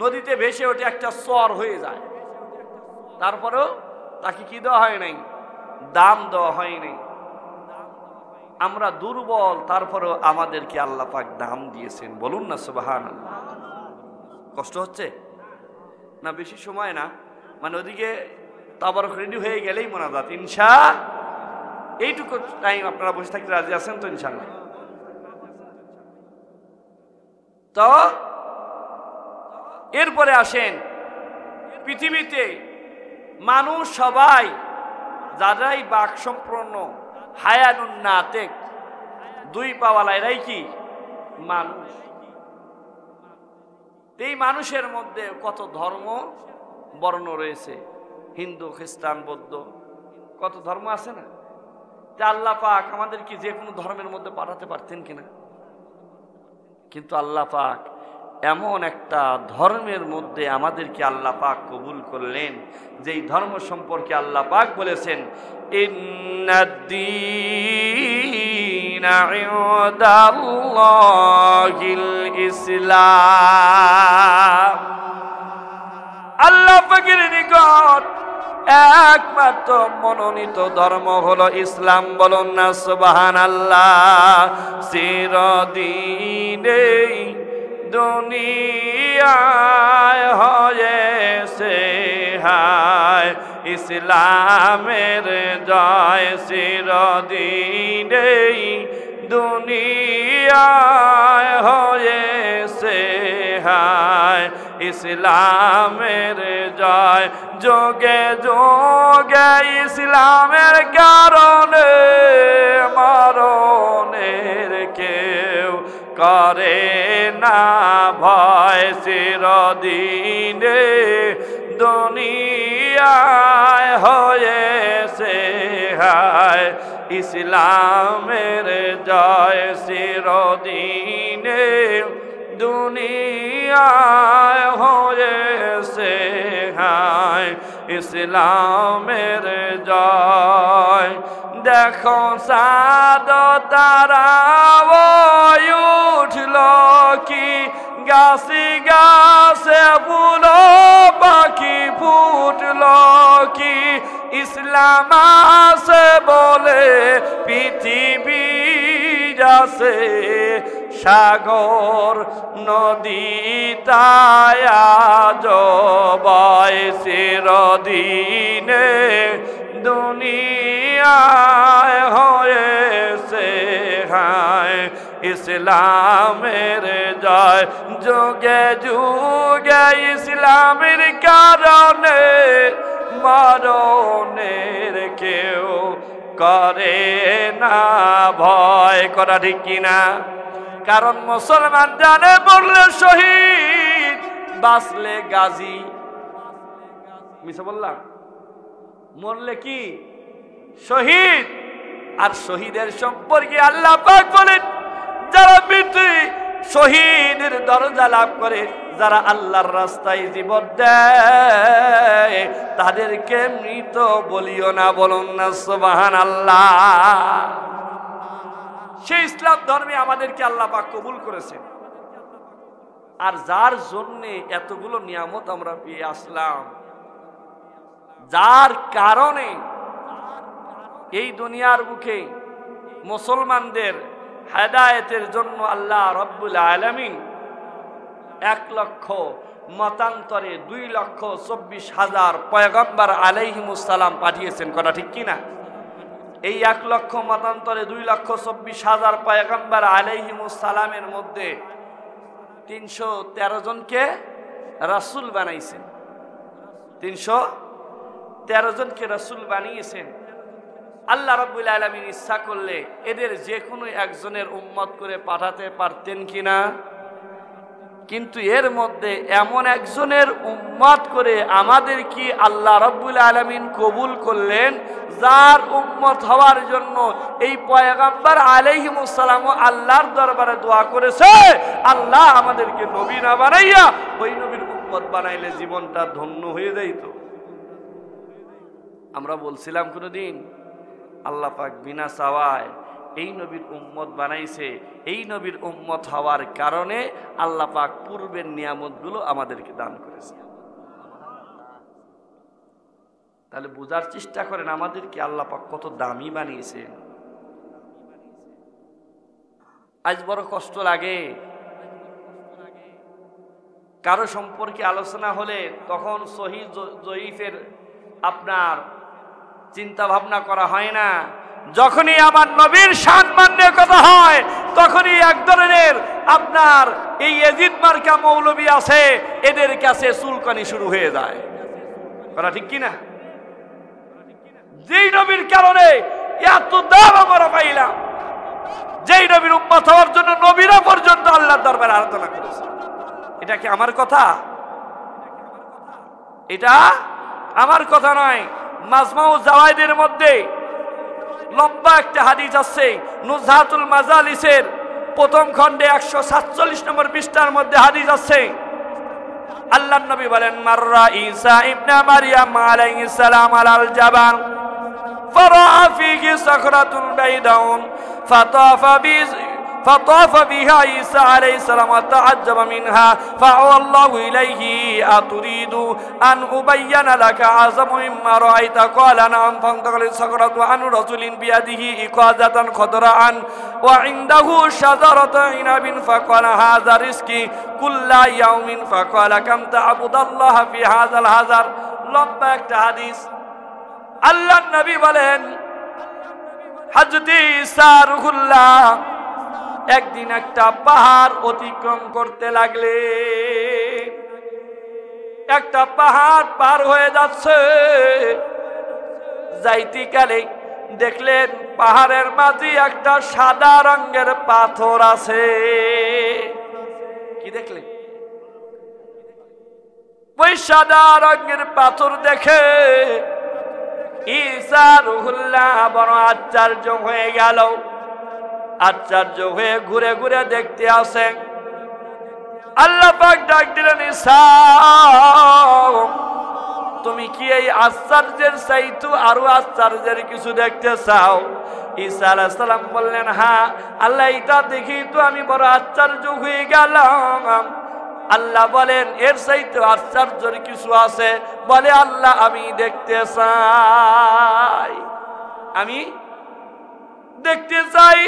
নদীতে ভেসে ওঠে একটা চর হয়ে যায়, তারপরেও তাকে কি দেওয়া হয় নাই? দাম দেওয়া হয় নাই। আমরা দুর্বল, তারপরেও আমাদেরকে আল্লাহ পাক দাম দিয়েছেন। বলুন না সুবহানাল্লাহ। কষ্ট হচ্ছে না? বেশি সময় না, মানে ওদিকে তাবারক রেডি হয়ে গেলেই মোনাজাত ইনশাআল্লাহ। এইটুকু টাইম আপনারা বসে থাকতে রাজি আছেন তো ইনশাআল্লাহ? তো এরপরে আসেন, পৃথিবীতে মানুষ সবাই যারাই বাক সম্পন্ন হায়ানুন নাতেক, দুই পাওয়ালা, এরাই কি মানুষ। এই মানুষের মধ্যে কত ধর্ম বর্ণ রয়েছে, হিন্দু, খ্রিস্টান, বৌদ্ধ, কত ধর্ম আছে না? তা আল্লাহ পাক আমাদেরকে যে কোনো ধর্মের মধ্যে পাঠাতে পারতেন কিনা? কিন্তু আল্লাহ পাক এমন একটা ধর্মের মধ্যে আমাদেরকে আল্লাহ পাক কবুল করলেন, যেই ধর্ম সম্পর্কে আল্লাহ পাক বলেছেন ইন্নাদ-দীনা ইনদাল্লাহিল ইসলাম। আল্লাহ পাকের নিকট একমাত্র মনোনীত ধর্ম হলো ইসলাম। বলুন না সুবহানাল্লাহ। চিরদিনে দুনিয়ায় হয়েছে হায় ইসলামের জয়। চিরদিনে দুনিয়ায় হয়েছে হায় ইসলামের জয়। যোগে যোগে ইসলামের কারণে মরণের কেউ করে না ভয়। চিরদিনে দুনিয়ায় হয়েছে হায় ইসলামের জয়। চিরদিনে দুনিয়ায় হয়েছে হায় ইসলামের জয়। দেখো চাঁদ তারা উঠল কি গাছে গাছে ফুলো পাখি ফুটলো কি ইসলাম আছে বলে পৃথিবী আছে সাগর নদী তায়াজ বয় চিরদিনে দুনিয়ায় হয়েছে হায় ইসলামের জয় যুগে যুগে ইসলামের কারণে মরণের কেউ করে না ভয়। করা ঠিক কিনা? কারণ মুসলমান জানে মরলে শহীদ বাঁচলে গাজী। মিছা বললাম? মরলে কি শহীদ। আর শহীদের সম্পর্কে আল্লাহ পাক বলেন যারা মৃত্যু শহীদের দরজা লাভ করে, যারা আল্লাহর রাস্তায় জীবন দেয় তাদেরকে মৃত বলিও না, বলুন না সুবহানাল্লাহ। সেই ইসলাম ধর্মে আমাদেরকে আল্লাহ পাক কবুল করেছেন। আর যার জন্যে এতগুলো নিয়ামত আমরা পেয়ে আসলাম, যার কারণে এই দুনিয়ার বুকে মুসলমানদের হেদায়েতের জন্য আল্লাহ রব্বুল আলামিন 1 লক্ষ মতান্তরে 2,24,000 পয়গম্বর আলাইহিমুস সালাম পাঠিয়েছেন। কথা ঠিক কিনা? এই 1 লক্ষ মতান্তরে 2,24,000 পয়গম্বর আলাইহিমুস সালামের মধ্যে 313 জনকে রাসূল বানাইছেন। 313 জনকে রাসূল বানিয়েছেন। আল্লাহ রাব্বুল আলামিন ইচ্ছা করলে এদের যে কোনো একজনের উম্মত করে পাঠাতে পারতেন কিনা? কিন্তু এর মধ্যে এমন একজনের উম্মত করে আমাদের কি আল্লাহ রাব্বুল আলামিন কবুল করলেন, যার উম্মত হওয়ার জন্য এই পয়গম্বর আলাইহিমুস সালাম আল্লাহর দরবারে দোয়া করেছে, আল্লাহ আমাদেরকে নবী না বানাইয়া ওই নবীর উম্মত বানাইলে জীবনটা ধন্য হয়ে যাইত। আমরা বলছিলাম কোনদিন আল্লাহ পাক বিনা চাওয়ায় এই নবীর উম্মত বানাইছে। এই নবীর উম্মত হওয়ার কারণে আল্লাহ পাক পূর্বের নিয়ামতগুলো আমাদেরকে দান করেছে। তাহলে বোঝার চেষ্টা করেন আমাদেরকে আল্লাহ পাক কত দামি বানিয়েছেন। আজ বড় কষ্ট লাগে, কারো সম্পর্কে আলোচনা হলে তখন সহিহ জয়ীফের আপনার চিন্তা ভাবনা করা হয় না। যখনই আমার নবীর সম্মান নিয়ে কথা হয় তখনই এক ধরনের আপনার এই ইয়াজিদ মার্কা মৌলবী আছে, এদের কাছে চুলকানি শুরু হয়ে যায়। কথা ঠিক কিনা? যেই নবীর কারণে এত দাম আমরা পাইলাম, যেই নবীর উম্মত হওয়ার জন্য নবীরা পর্যন্ত আল্লাহর দরবারে আরাধনা করেছে। এটা কি আমার কথা? এটা আমার কথা নয়। মাজমাউ জাওয়াইদের মধ্যে লম্বা একটা হাদিস আছে, নুজহাতুল মাজালিসের প্রথম খণ্ডে 147 নম্বর পৃষ্ঠার মধ্যে হাদিস আছে। আল্লাহর নবী বলেন, মাররা ঈসা ইবনে মারইয়াম আলাইহিস সালাম আলাল জাবাল ফারাআ ফীহি সাখরাতুন বাইদাউন فطاف بها عيسى عليه السلام وتعجب منها فأوى الله إليه أتريد أن أبين لك أعظم مما رأيت قال نعم فانتقل الصخرة عن رجل بيده إقاذة خضراء وعنده شجرة عنب فقال هذا رزقي كل يوم فقال كم تعبد الله في هذا الحجر। লম্বা একটা হাদিস। আল্লাহর নবী বলেন, হযরত ঈসা রূহুল্লাহ একদিন একটা পাহাড় অতিক্রম করতে লাগলে, একটা পাহাড় পার হয়ে যাচ্ছে, যাইতিকালে দেখলেন পাহাড়ের মাঝে একটা সাদা রঙের পাথর আছে। কি দেখলেন? ওই সাদা রঙের পাথর দেখে ঈসা রূহুল্লাহ বড় আশ্চর্য হয়ে গেল। আশ্চর্য হয়ে ঘুরে ঘুরে দেখতে আসেন। আল্লাহ পাক ডাক দিলেন, ঈসা তুমি কি এই আশ্চর্যের চাইতে আরো আশ্চর্যের কিছু দেখতে চাও? ঈসা আলাইহিস সালাম বললেন, হ্যাঁ আল্লাহ, এটা দেখি তো আমি বড় আশ্চর্য হয়ে গেলাম। আল্লাহ বলেন এর চাইতে আশ্চর্যের কিছু আছে? বলে আল্লাহ আমি দেখতে চাই, আমি দেখতে চাই।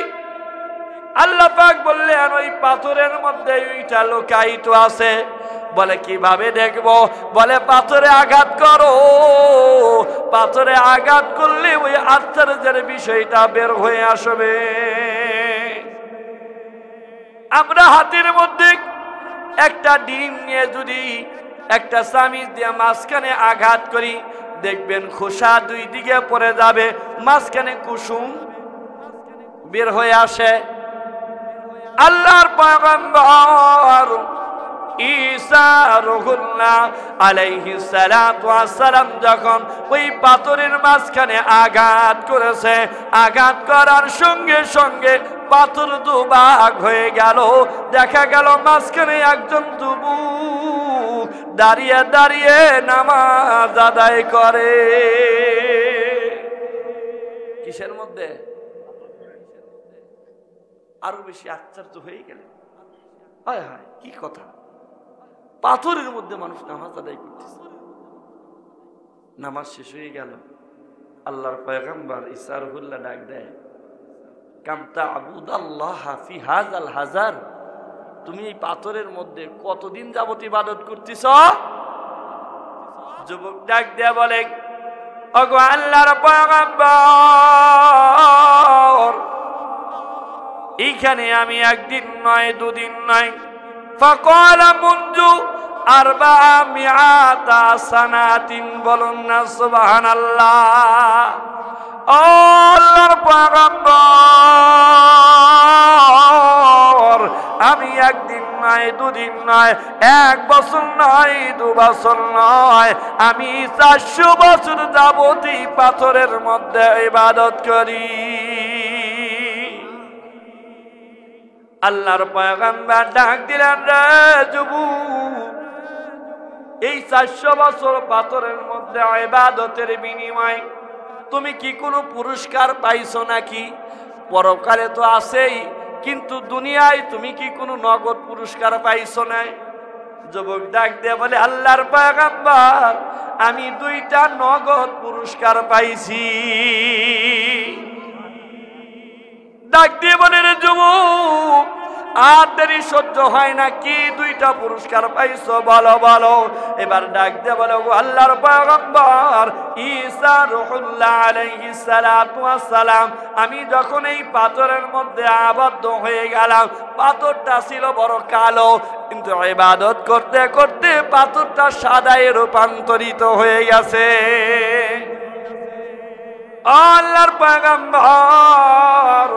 আল্লাহ পাক বললেন ওই পাথরের মধ্যে ওইটা লুকায়িত আছে। বলে কিভাবে দেখবো? বলে পাথরে আঘাত করো, পাথরে আঘাত করলে ওই আশ্চর্যের বিষয়টা বের হয়ে আসবে। আমরা হাতের মধ্যে একটা ডিম নিয়ে যদি একটা চামিচ দিয়ে মাঝখানে আঘাত করি, দেখবেন খোসা দুই দিকে পড়ে যাবে, মাঝখানে কুসুম বের হয়ে আসে। আল্লাহর পয়গম্বর ঈসা রুহুল্লাহ আলাইহিস সালাতু ওয়াস সালাম যখন ওই পাথরের মাঝখানে আঘাত করেছে, আঘাত করার সঙ্গে সঙ্গে পাথর দুভাগ হয়ে গেল। দেখা গেল মাঝখানে একজন যুবক দাঁড়িয়ে দাঁড়িয়ে নামাজ আদায় করে। কিসের মধ্যে? আরো বেশি আশ্চর্য হয়ে গেল, হায় হায় কি কথা, পাথরের মধ্যে মানুষ নামাজ আদায় করতেছে। নামাজ শেষ হয়ে গেল, আল্লাহর পয়গম্বর ঈসা রুহুল্লাহ ডাক দেয়, কাম তা'বুদাল্লাহ ফি হাযাল হাজার, তুমি এই পাথরের মধ্যে কতদিন যাবত ইবাদত করতেছ? যুবক ডাক দেয়া বলে, ওগো আল্লাহর পয়গম্বর, এইখানে আমি একদিন নয় দুদিন নয়, ফাকালা মুনজু আরবাআ মিআতা সানাতিন, বলুন না সুবহানাল্লাহ। ও আল্লাহর পয়গম্বর, আমি একদিন নয় দুদিন নয়, এক বছর নয় দু বছর নয়, আমি 400 বছর যাবতী পাথরের মধ্যে ইবাদত করি। আল্লাহর পয়গম্বর ডাক দিলেন, রে যুবক, এই 400 বছর পাথরের মধ্যে ইবাদতের বিনিময়ে তুমি কি কোনো পুরস্কার পাইছো নাকি? পরকালে তো আছেই, কিন্তু দুনিয়ায় তুমি কি কোনো নগদ পুরস্কার পাইছো না? যুবক ডাক দিয়ে বলে, আল্লাহর পয়গম্বর, আমি 2টা নগদ পুরস্কার পাইছি। ডাক দিয়ে বলে, রে যুবক, আর দেরি সহ্য হয় না, কি 2টা পুরস্কার পাইছো বলো বলো। এবার ডাক দিয়ে বলে, ও আল্লাহর পয়গম্বর ঈসা রুহুল্লাহ আলাইহিস সালাতু ওয়াস সালাম, আমি যখন এই পাথরের মধ্যে আবদ্ধ হয়ে গেলাম, পাথরটা ছিল বড় কালো, কিন্তু ইবাদত করতে করতে পাথরটা সাদায় রূপান্তরিত হয়ে গেছে। আল্লাহর পয়গম্বর,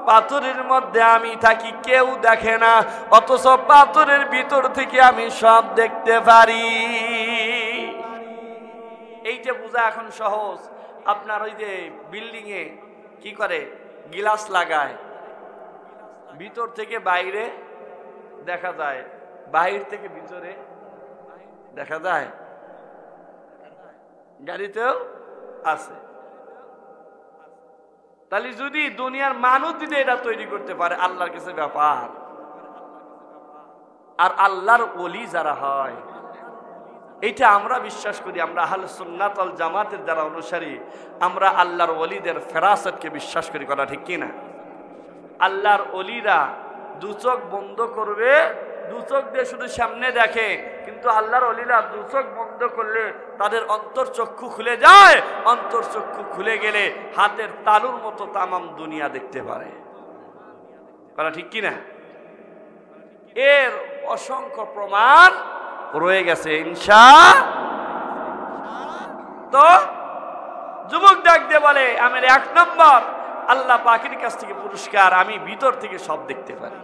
পাথরের মধ্যে আমি থাকি, কেউ দেখে না, অথচ পাথরের ভিতর থেকে আমি সব দেখতে পারি। এই যে বোঝা এখন সহজ। আপনার ওই যে বিল্ডিং এ কি করে, গ্লাস লাগায়, ভিতর থেকে বাইরে দেখা যায়, বাহির থেকে ভিতরে দেখা যায়, গাড়িতেও আছে। তাহলে যদি দুনিয়ার মানুষ যদি এটা তৈরি করতে পারে, আল্লাহর কাছে ব্যাপার। আর আল্লাহর ওলি যারা হয়, এটা আমরা বিশ্বাস করি, আমরা আহলে সুন্নাত ওয়াল জামাতের যারা অনুসারী, আমরা আল্লাহর ওলিদের ফেরাসতকে বিশ্বাস করি, কথা ঠিক কিনা? আল্লাহর ওলিরা 2 চোখ বন্ধ করবে, 2 চোখ দিয়ে শুধু সামনে দেখে, কিন্তু আল্লাহর ওলিরা 2 চোখ বন্ধ করলে তাদের অন্তর্চক্ষু খুলে যায়। অন্তর্চক্ষু খুলে গেলে হাতের তালুর মতো তামাম দুনিয়া দেখতে পারে, কথা ঠিক কিনা? এর অসংখ্য প্রমাণ রয়ে গেছে তো যুবক ডাক দিয়ে বলে, আমার 1 নম্বর আল্লাহ পাকের কাছ থেকে পুরস্কার, আমি ভিতর থেকে সব দেখতে পারি।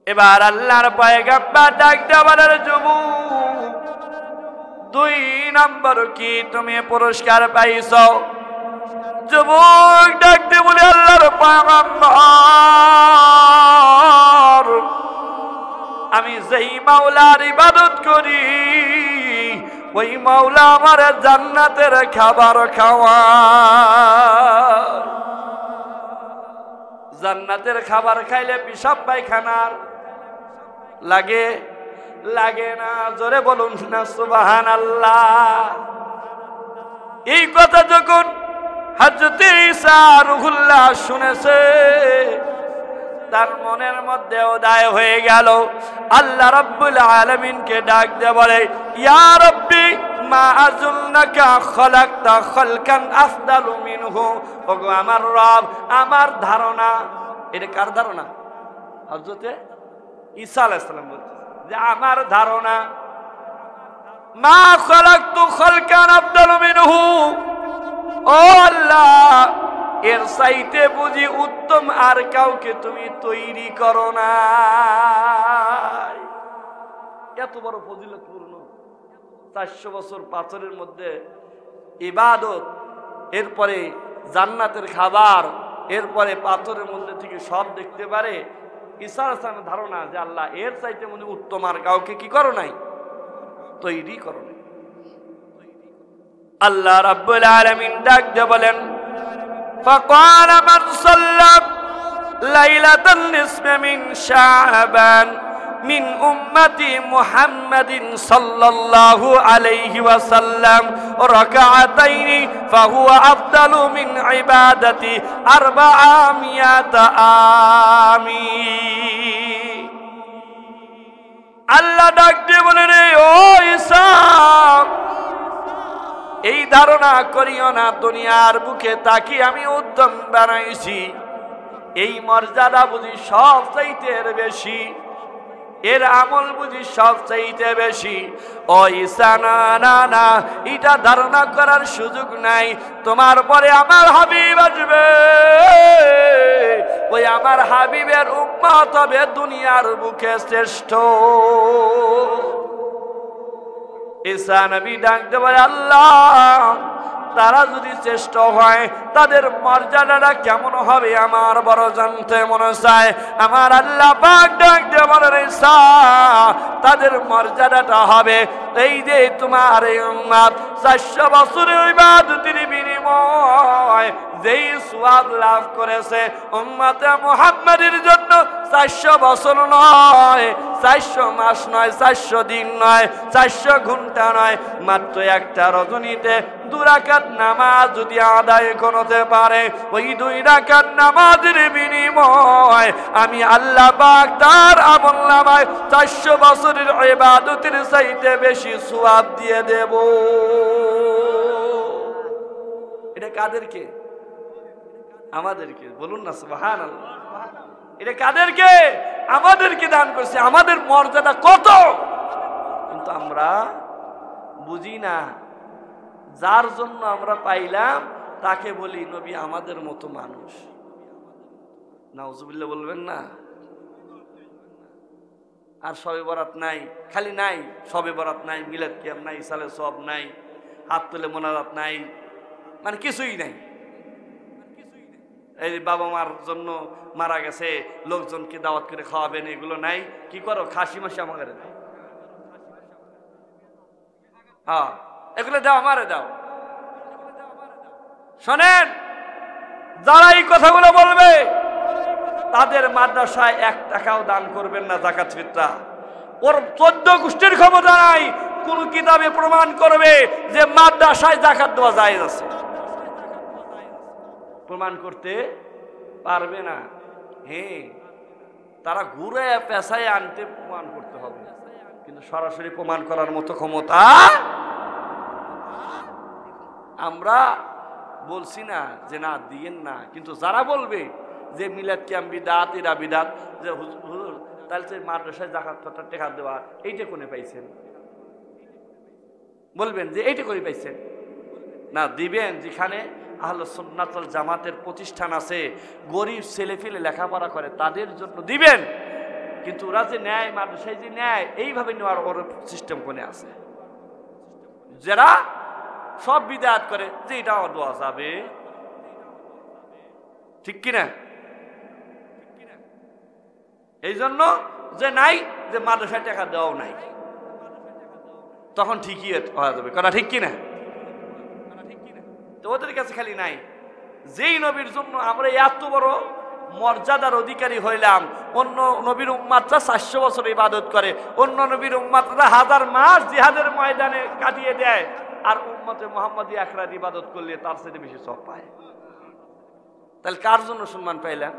এবার আল্লাহর পয়গম্বর ডাক দিয়ে বলে, যুবক, 2 নম্বর কি তুমি পুরস্কার পাইছো? যুবক ডাক দিয়ে বলে, আল্লাহর পয়গম্বর, আমি যেই মাওলার ইবাদত করি, ওই মাওলা আমার জান্নাতের খাবার খাওয়ায়। জান্নাতের খাবার খাইলে পেশাব পায়খানার লাগে লাগে না? জোরে বলুন না সুবহানাল্লাহ। এই কথা যখন হযরত ঈসা রূহুল্লাহ শুনেছে, তার মনের মধ্যে উদয় হয়ে গেল। আল্লাহ রাব্বুল আলামিনকে ডাক দিয়ে বলে, ইয়া রাব্বি মা আযুন্নাকা খালাকতা খালকান আফদালু মিনহু। ওগো আমার রব, আমার ধারণা, এটা কার ধারণা? হযরত ঈসা আলাইহিস সালাম বলছে যে আমার ধারণা, মা খালাকতু খালকান আফদালু মিনহু, ও আল্লাহ, এর চাইতে বুঝি উত্তম আর কাউকে তুমি তৈরি করো না। এত বড় ফজিলতপূর্ণ 400 বছর পাথরের মধ্যে ইবাদত, এরপরে জান্নাতের খাবার, এরপরে পাথরের মধ্যে থেকে সব দেখতে পারে। ঈসা আলাইহিস সালামের ধারণা যে আল্লাহ এর চাইতে মনে উত্তম আর কাউকে কি করো নাই, তৈরি করো নাই। আল্লাহ রাব্বুল আলামিন ডাক দিয়ে বলেন, فقال من صلى ليلة النصف من شعبان من أمة محمد صلى الله عليه وسلم ركعتين فهو أفضل من عبادة 400 عام। আল্লাহ ডাক দিয়ে বলেন, ও ঈসা, এই ধারণা করিও না দুনিয়ার বুকে তাকে আমি উত্তম বানাইছি, এই মর্যাদা বুঝি সব চাইতে বেশি, এর আমল বুঝি সব চাইতে বেশি। ও ঈসা, না না না, এটা ধারণা করার সুযোগ নাই। তোমার পরে আমার হাবিব আসবে, ওই আমার হাবিবের উম্মত হবে দুনিয়ার বুকে শ্রেষ্ঠ। ঈসা নবী ডাকতে বলে, আল্লাহ, তারা যদি শ্রেষ্ঠ হয় তাদের মর্যাদাটা কেমন হবে আমার বড় জানতে মনে চায়। আমার আল্লাহ পাক ডাকতে বলে, ঈসা, তাদের মর্যাদাটা হবে এই যে তোমার এই উম্মত 400 বছরের ইবাদতের বিনিময় যেই সওয়াব লাভ করেছে, উম্মতে মুহাম্মাদের জন্য 400 বছর নয়, 400 মাস নয়, 400 দিন নয়, 400 ঘন্টা নয়, মাত্র একটা রজনীতে 2 রাকাত নামাজ যদি আদায় করতে পারে, ওই 2 রাকাত নামাজের বিনিময় আমি আল্লাহ পাক তার আমলনামায় 400 বছরের ইবাদতের চাইতে বেশি সওয়াব দিয়ে দেব। এটা কাদেরকে? আমাদেরকে। বলুন না সুবহানাল্লাহ। এটা কাদেরকে? আমাদেরকে দান করছে। আমাদের মর্যাদা কত, কিন্তু আমরা বুঝি না। যার জন্য আমরা পাইলাম তাকে বলি নবী আমাদের মতো মানুষ। নাউজুবিল্লাহ বলবেন না? আর শবে বরাত নাই, খালি নাই, শবে বরাত নাই, মিলাদ কিয়াম নাই, ইসালে সব নাই, হাত তুলে মোনাজাত নাই, মানে কিছুই নাই। এই বাবা মার জন্য মারা গেছে, লোকজনকে দাওয়াত করে খাওয়াবেন, এগুলো নাই। কি করো? খাসি মাসি আমাকে দাও, হ্যাঁ এগুলো দাও, আমারে দাও। শোনেন, যারা এই কথাগুলো বলবে তাদের মাদ্রাসায় 1 টাকাও দান করবেন না যাকাত ফিতরা। ওর 14 গোষ্ঠীর ক্ষমতা নাই কোন কিতাবে প্রমাণ করবে যে মাদ্রাসায় যাকাত দেওয়া জায়েজ আছে। প্রমাণ করতে পারবে না। হ্যাঁ, তারা ঘুরে পেশায় আনতে প্রমাণ করতে হবে, কিন্তু সরাসরি প্রমাণ করার মতো ক্ষমতা আমরা বলছি না যে না দিয়েন না। কিন্তু যারা বলবে যে মিলাদ কিয়াম বিদাত, এরা বিদাত, যে হুজুর তাহলে মাদ্রাসায় যাকাত টাকা দেওয়া এইটা কোনে পাইছেন? বলবেন যে এইটা করে পাইছেন না। দিবেন যেখানে আহলে সুন্নাত ওয়াল জামাতের প্রতিষ্ঠান আছে, গরিব ছেলেফেলে লেখাপড়া করে, তাদের জন্য দিবেন। কিন্তু ওরা যে নেয়, মাদ্রাসায় যে নেয়, এইভাবে নেওয়ার ওর সিস্টেম কোনে আছে? যারা সব বিদাত করে যে এটা দেওয়া যাবে, ঠিক কিনা? এই জন্য যে নাই, যে মাদ্রাসায় টাকা দেওয়াও নাই, তখন ঠিকই হয়ে যাবে কথা, ঠিক কিনা? তো ওদের কাছে খালি নাই। যেই নবীর জন্য আমরা এত বড় মর্যাদার অধিকারী হইলাম। অন্য নবীর উম্মাতরা 400 বছর ইবাদত করে, অন্য নবীর উম্মাতরা 1000 মাস জিহাদের ময়দানে কাটিয়ে দেয়, আর উম্মতে মুহাম্মাদি এক রাত ইবাদত করলে তার চেয়ে বেশি সওয়াব পায়। তাহলে কার জন্য সম্মান পাইলেন?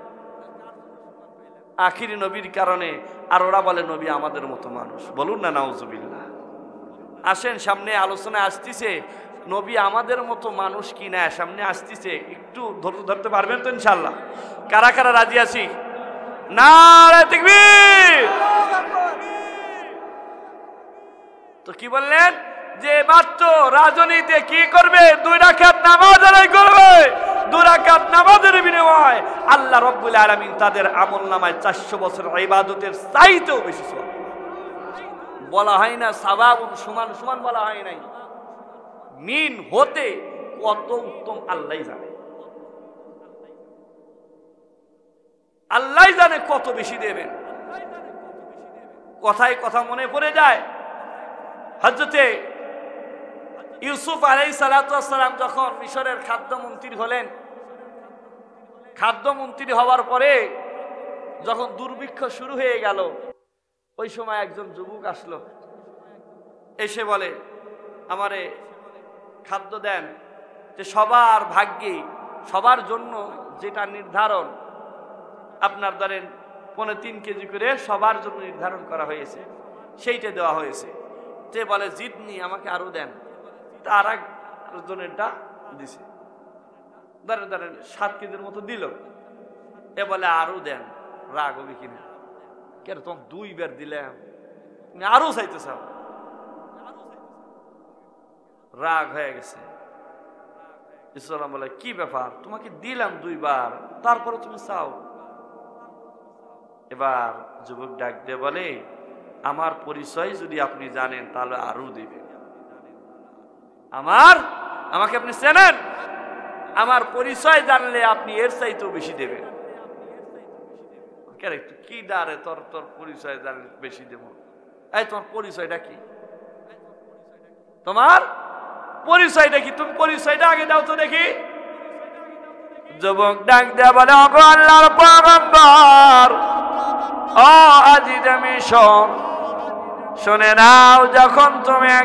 আখিরি নবীর কারণে। আর ওরা বলে নবী আমাদের মতো মানুষ। বলুন না নাউজুবিল্লাহ। আসেন, সামনে আলোচনা আসতেছে, নবী আমাদের মতো মানুষ কি না সামনে আসতেছে, একটু ধৈর্য ধরতে পারবেন তো ইনশাআল্লাহ? কারা কারা রাজি আছি? নারে তাকবীর। তো কি বললেন? যে মাত্র রাজনীতিতে কি করবে? 2 রাকাত নামাজ আদায় করবে। 2 রাকাত নামাজের বিনিময়ে আল্লাহ রাব্বুল আলামিন তাদের আমলনামায় 400 বছর ইবাদতের চাইতেও বেশি সওয়াব। বলা হয় না সওয়াব সমান সমান, বলা হয় নাই। মিন হতে কত উত্তম আল্লাহই জানে, আল্লাহই জানে কত বেশি দেবেন। কথায় কথা মনে পড়ে যায়, হযরতে ইউসুফ আলাইহিস সালাতু ওয়াস সালাম যখন মিশরের খাদ্যমন্ত্রী হলেন, খাদ্যমন্ত্রী হওয়ার পরে যখন দুর্ভিক্ষ শুরু হয়ে গেল, ওই সময় একজন যুবক আসলো, এসে বলে আমারে খাদ্য দেন। যে সবার ভাগ্যে সবার জন্য যেটা নির্ধারণ, আপনার ধরেন 3.5 কেজি করে সবার জন্য নির্ধারণ করা হয়েছে, সেইটা দেওয়া হয়েছে। যে বলে জিদনি, আমাকে আরো দেন। তার একজনেরটা দিছে, ধরেন 7 কেজির মতো দিল। এ বলে আরো দেন। রাগ হবে কিনা? কেন তোমাকে 2 বার দিলাম, তুমি আরো চাইতে চাও? রাগ হয়ে গেছে। ইসলাম বলে কি ব্যাপার, তোমাকে দিলাম 2 বার, তারপরে তুমি চাও? এবার যুবক ডাক দিয়ে বলে আমার পরিচয় যদি আপনি জানেন তাহলে আরো দিবেন। আমাকে আপনি চেনেন, আমার পরিচয় জানলে আপনি এর চাইতেও বেশি দেবেন। কি ডারে তোর পরিচয় জানলে বেশি দেব? এই তোমার পরিচয়টা কি? তোমার পরিচয়টা কি? তুমি পরিচয়টা আগে দাও তো দেখি। যুবক ডাক দেয়া বলে ওগো আল্লাহর পয়গম্বর, ও আজিজ মিশর, শুনে নাও, যখন তুমি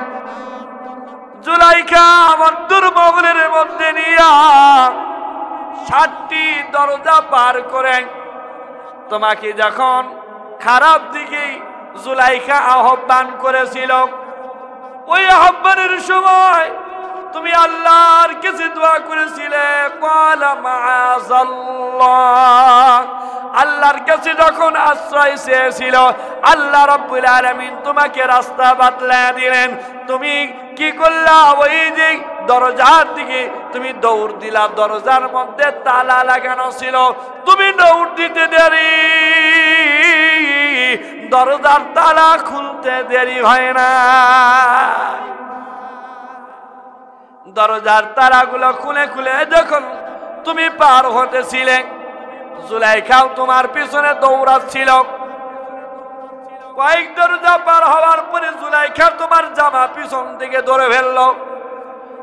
জুলাইখা আমার দুর্মহলের মধ্যে নিয়া 7টি দরজা পার করে তোমাকে যখন খারাপ দিকে জুলাইখা আহ্বান করেছিল, ওই আহ্বানের সময় তুমি আল্লাহর কাছে দোয়া করেছিলে, ক্বালা মাআযাল্লাহ। আল্লাহর কাছে যখন আশ্রয় চেয়েছিল, আল্লাহ রাব্বুল আলামিন তোমাকে রাস্তা বাতলা দিলেন। তুমি কি করলা? ওই যে দরজার দিকে তুমি দৌড় দিলা, দরজার মধ্যে তালা লাগানো ছিল, তুমি দৌড় দিতে দেরি, দরজার তালা খুলতে দেরি হয় না। দরজার তালাগুলো খুলে খুলে যখন তুমি পার হতেছিলে, জুলাইখাও তোমার পিছনে দৌড়াচ্ছিল। কয়েক দরজা পার হওয়ার পরে জুলাইখা তোমার জামা পিছন থেকে ধরে ফেলল।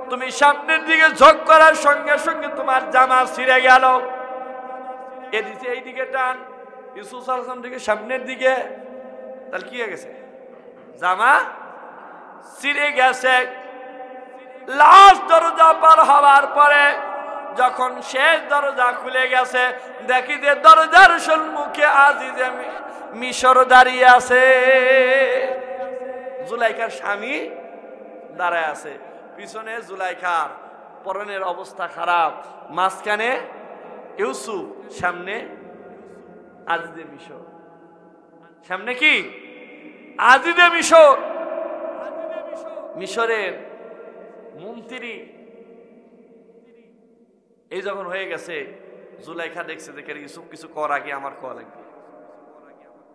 তুমি সামনের দিকে ঝোঁক করার সঙ্গে সঙ্গে তোমার জামা ছিঁড়ে গেল। এদিকে এইদিকে টান, ইউসুফ আলাইহিস সালাম থেকে সামনের দিকে, তাহলে কি হয়ে গেছে? জামা ছিঁড়ে গেছে। লাস্ট দরজা পার হওয়ার পরে যখন শেষ দরজা খুলে গেছে, দেখি যে দরজার সম্মুখে আজিজে মিশর দাঁড়িয়ে আছে। জুলাইখার স্বামী দাঁড়ায় আছে, পিছনে জুলাইখার পরনের অবস্থা খারাপ, মাঝখানে ইউসুফ, সামনে আজিজে মিশর। সামনে কি? আজিজে মিশর। মিশরের মন্ত্রী এই যখন হয়ে গেছে, জুলাইখা দেখছে যে ইউসুফ কিছু কর আগে আমার কর লাগবে।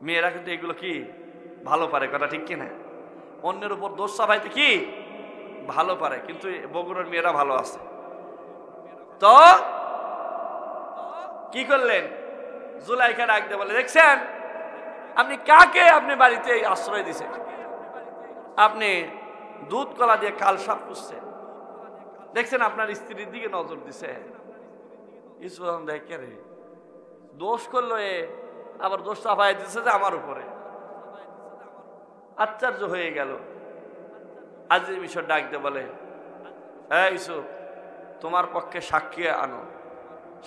মেয়েরা কিন্তু এগুলো কি ভালো পারে, কথা ঠিক কিনা? অন্যের উপর দোষ চাপাইতে কি ভালো পারে, কিন্তু বগুড়ার মেয়েরা ভালো আছে। তো কি করলেন? জুলাইখা ডাক দিয়ে বলে, দেখছেন আপনি কাকে আপনি বাড়িতে আশ্রয় দিছেন? আপনি দুধ কলা দিয়ে কাল সাপ পুষছেন, দেখছেন আপনার স্ত্রীর দিকে নজর দিছে। ইসলাম দেখে রে দোষ করলো এ, আবার দোষ চাপাই দিচ্ছে যে আমার উপরে। আশ্চর্য হয়ে গেল। আজিজ মিশর ডাক দিয়ে বলে, এই ইউসুফ, তোমার পক্ষে সাক্ষী আনো,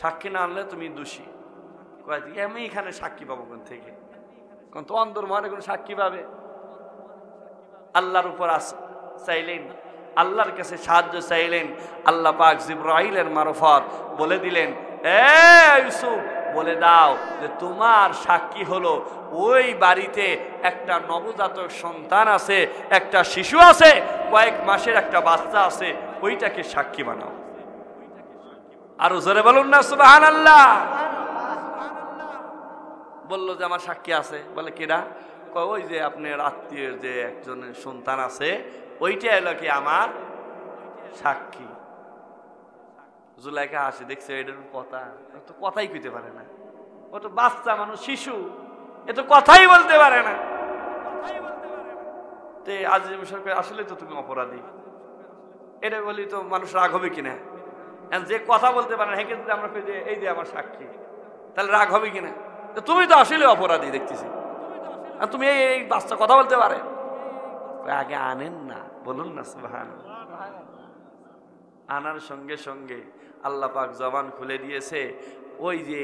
সাক্ষী না আনলে তুমি দোষী। আমি এখানে সাক্ষী পাবো কোন থেকে? কোন তো অন্তর মনে কোন সাক্ষী পাবে? আল্লাহর উপর চাইলেন, আল্লাহর কাছে সাহায্য চাইলেন। আল্লাহ পাক জিবরাইলের মারফত বলে দিলেন, এ ইউসুফ, বলে দাও যে তোমার সাক্ষী হলো ওই বাড়িতে একটা নবজাতক সন্তান আছে, একটা শিশু আছে, কয়েক মাসের একটা বাচ্চা আছে, ওইটাকে সাক্ষী বানাও। আরো জোরে বলুন না সুবহানাল্লাহ। বললো যে আমার সাক্ষী আছে। বলে কিরা? ওই যে আপনার আত্মীয় যে একজনের সন্তান আছে, ওইটা এলো কি আমার সাক্ষী। জুলাইখা হাসি, দেখছে এটার কথা, তো কথাই কইতে পারে না, ও তো বাচ্চা মানুষ, শিশু, এ তো কথাই বলতে পারে না। তে আজিজ মিশর কয়, আসলে তো তুমি অপরাধী। এটা বলি তো মানুষ রাগ হবে কিনা? যে কথা বলতে পারে না, হেঁকে যদি আমরা কই যে এই যে আমার সাক্ষী, তাহলে রাগ হবে কিনা? তুমি তো আসলে অপরাধী দেখতেছি, আর তুমি এই বাচ্চা কথা বলতে পারে। আগে আনেন না, বলুন না সুবহানাল্লাহ। আনার সঙ্গে সঙ্গে আল্লাহ পাক জবান খুলে দিয়েছে। ওই যে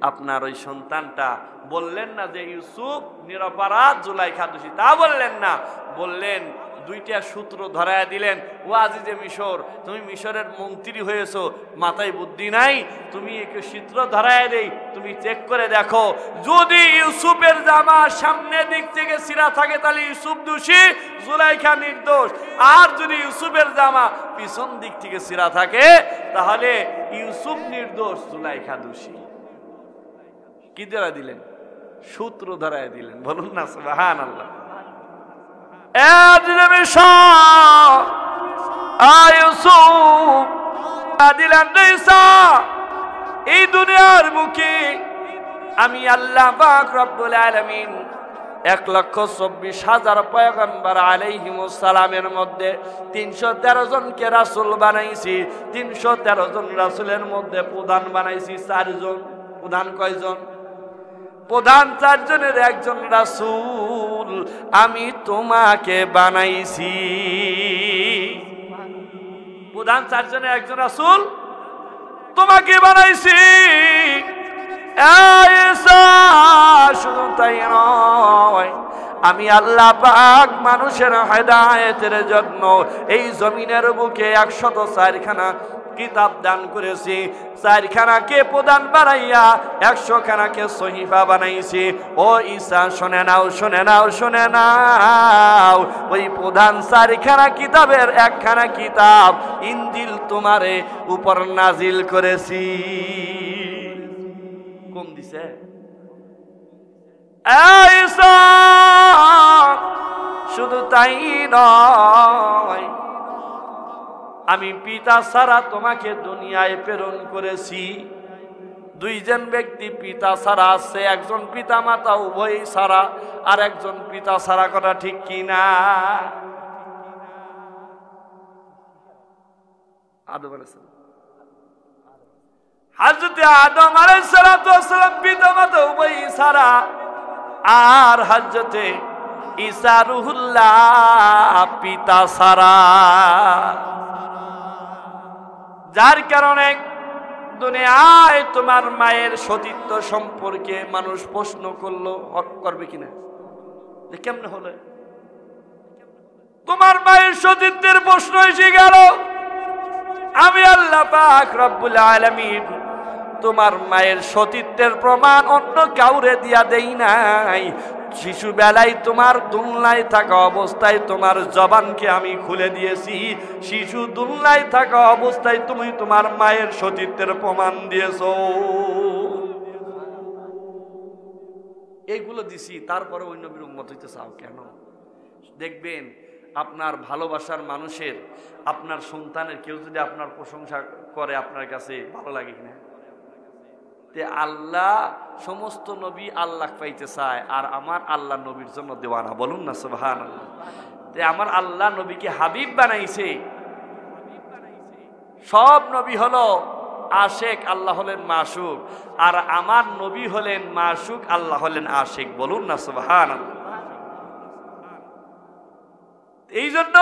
আপনার ওই সন্তানটা, বললেন না যে ইউসুফ নিরপরাধ, জুলাইখা দোষী, তা বললেন না, বললেন দুইটা সূত্র ধরায় দিলেন। ও আজিজে মিশর, তুমি মিশরের মন্ত্রী হয়েছো, মাথায় বুদ্ধি নাই? তুমি একটু সূত্র ধরায় দেই, তুমি চেক করে দেখো, যদি ইউসুফের জামা সামনের দিক থেকে ছিঁড়া থাকে তাহলে ইউসুফ দোষী, জুলাইখা নির্দোষ। আর যদি ইউসুফের জামা পিছন দিক থেকে ছিঁড়া থাকে তাহলে ইউসুফ নির্দোষ, জুলাইখা দোষী। কি ধরা দিলেন? সূত্র ধরায় দিলেন। বলুন না সুবহানাল্লাহ। এই দুনিয়ার মুখে আমি আল্লাহ পাক রব্বুল আলামিন 1,24,000 পয়গম্বর আলাইহিমুস সালামের মধ্যে 313 জনকে রাসূল বানাইছি। 313 জন রাসূলের মধ্যে প্রধান বানাইছি 4 জন। প্রধান কয়জন? প্রধান 4 জনের একজন রাসূল আমি তোমাকে বানাইছি। প্রধান 4 জনের একজন রাসূল তোমাকে বানাইছি। শুধু তাই নয়, আমি আল্লাহ পাক মানুষের হেদায়েতের জন্য এই জমিনের বুকে 104খানা কিতাব দান করেছি। 4খানাকে প্রধান বানাইয়া 100 খানাকে সহিফা বানাইছি। ও ঈসা, শুনে নাও, শুনে নাও, শুনে নাও, ওই প্রধান 4খানা কিতাবের 1খানা কিতাব ইনজিল তোমারে উপর নাজিল করেছি। কম দিছে? ঈসা, শুধু তাই নয়, আমি পিতা ছাড়া তোমাকে দুনিয়ায় প্রেরণ করেছি। 2 জন ব্যক্তি পিতা ছাড়া আছে, একজন পিতা মাতা উভয়ই ছাড়া, আর একজন পিতা ছাড়া, কথা ঠিক কিনা? আদম আলাইহিস সালাম, হযরত আদম আলাইহিস সালাম পিতা মাতা উভয়ই ছাড়া, আর হযরত ঈসা রূহুল্লাহ পিতা ছাড়া। যার কারণে দুনিয়ায় তোমার মায়ের সতীত্ব সম্পর্কে মানুষ প্রশ্ন করলো, করবে কিনা, যে কেমনে হলো? তোমার মায়ের সতীত্বের প্রশ্ন এসে গেল। আমি আল্লাহ পাক রব্বুল আলামিন তোমার মায়ের সতীত্বের প্রমাণ অন্য কাউরে দিয়া দেই নাই। শিশু বেলায় তোমার দুলনায় থাকা অবস্থায় তোমার জবানকে আমি খুলে দিয়েছি। শিশু দুলনায় থাকা অবস্থায় তুমি তোমার মায়ের সতীত্বের প্রমাণ দিয়েছো। এইগুলো দিছি, তারপরে ওই নবীর উম্মত হইতে চাও কেন? দেখবেন আপনার ভালোবাসার মানুষের, আপনার সন্তানের কেউ যদি আপনার প্রশংসা করে, আপনার কাছে ভালো লাগে কিনা? তে আল্লাহ সমস্ত নবী আল্লাহ পাইতে চায়, আর আমার আল্লাহ নবীর জন্য দেওয়ানা। বলুন না সুবহানাল্লাহ। তে আমার আল্লাহ নবীকে হাবিব বানাইছে। সব নবী হলো আশেক, আল্লাহ হলেন মাশুক, আর আমার নবী হলেন মাশুক, আল্লাহ হলেন আশেক। বলুন না সুবহানাল্লাহ। এই জন্য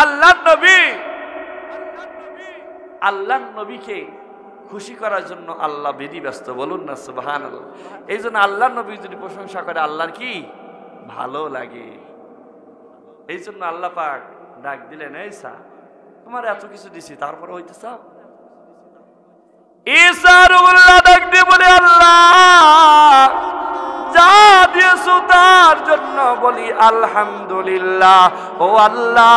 আল্লাহ নবীকে খুশি করার জন্য আল্লাহ বেদি ব্যস্ত। বলুন না সুবহানাল্লাহ। এই জন্য আল্লাহ নবী যদি প্রশংসা করে আল্লাহর কি ভালো লাগে। এই জন্য আল্লাহ পাক ডাক দিলেন, এই ঈসা তোমার এত কিছু দিছি তারপরে হইতে চাও? ঈসা রুহুল্লাহ ডাক দিয়ে বলে, আল্লাহ যা দিয়েছো তার জন্য বলি আলহামদুলিল্লাহ। ও আল্লাহ,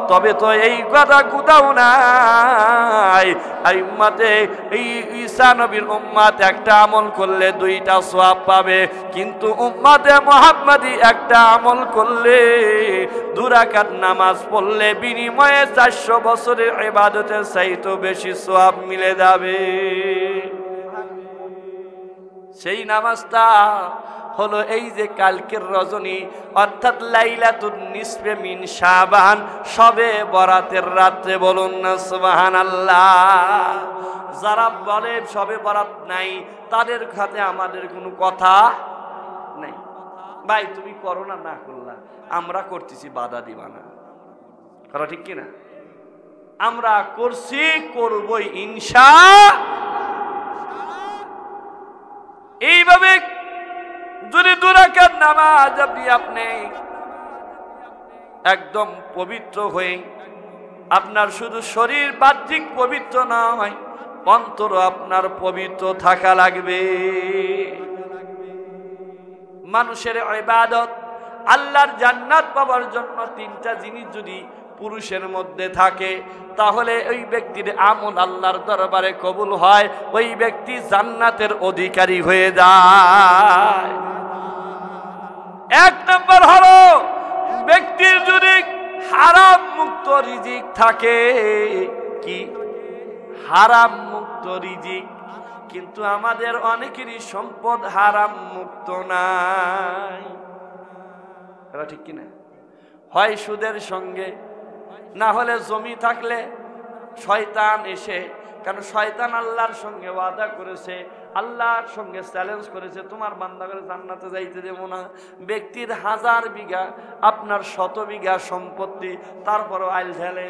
তবে তো এই কথা কোথাও নাই। এই উম্মতে, এই ঈসা নবীর উম্মত একটা আমল করলে 2টা সওয়াব পাবে, কিন্তু উম্মতে মুহাম্মাদি একটা আমল করলে 2 রাকাত নামাজ পড়লে বিনিময়ে 400 বছরের ইবাদতের চাইতে বেশি সওয়াব মিলে যাবে। সেই নামাজটা হলো এই যে কালকের রজনী, অর্থাৎ লাইলাতুন নিসফে মিন শাবান, শবে বরাতের রাতে। বলুন না সুবহানাল্লাহ। যারা বলে শবে বরাত নাই, তাদের সাথে আমাদের কোনো কথা নাই। ভাই তুমি করো না, না করলা, আমরা করতেছি, বাধা দিবা না। কথা ঠিক কিনা? আমরা করছি, করবই ইনশাআল্লাহ। এইভাবে যদি 2 রাকাত নামাজ আপনি একদম পবিত্র হয়ে, আপনার শুধু শরীর বাহ্যিক পবিত্র নয়, অন্তর আপনার পবিত্র থাকা লাগবে। মানুষের ইবাদত, আল্লাহর জান্নাত পাওয়ার জন্য 3টা জিনিস যদি পুরুষের মধ্যে থাকে, তাহলে ওই ব্যক্তির আমল আল্লাহর দরবারে কবুল হয়, ওই ব্যক্তি জান্নাতের অধিকারী হয়ে যায়। 1 নম্বর হলো ব্যক্তির যদি হারাম মুক্ত রিজিক থাকে। কি? হারাম মুক্ত রিজিক। কিন্তু আমাদের অনেকেরই সম্পদ হারাম মুক্ত নাই। এটা ঠিক কিনা? হয় সুদের সঙ্গে, না হলে জমি থাকলে শয়তান এসে, কারণ শয়তান আল্লাহর সঙ্গে ওয়াদা করেছে, আল্লাহর সঙ্গে চ্যালেঞ্জ করেছে, তোমার বান্দাকে জান্নাতে যাইতে দেব না। ব্যক্তির 1000 বিঘা, আপনার 100 বিঘা সম্পত্তি, তারপরও আইল ঢেলে,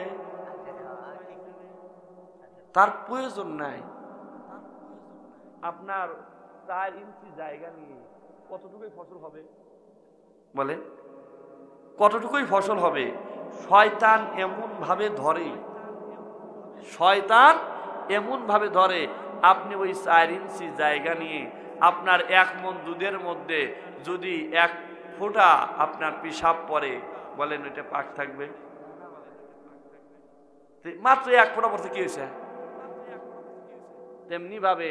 তার প্রয়োজন নাই। আপনার 4 ইঞ্চি জায়গা নিয়ে কতটুকুই ফসল হবে? বলে কতটুকুই ফসল হবে? শয়তান এমন ভাবে ধরে, শয়তান এমন ভাবে ধরে, আপনি ওই 4 ইঞ্চি জায়গা নিয়ে আপনার 1 মণ দুধের মধ্যে যদি 1 ফোঁটা আপনার পেশাব পড়ে, বলেন ওইটা পাক থাকবে? মাত্র 1 ফোঁটা পড়তে কি হয়েছে? তেমনি ভাবে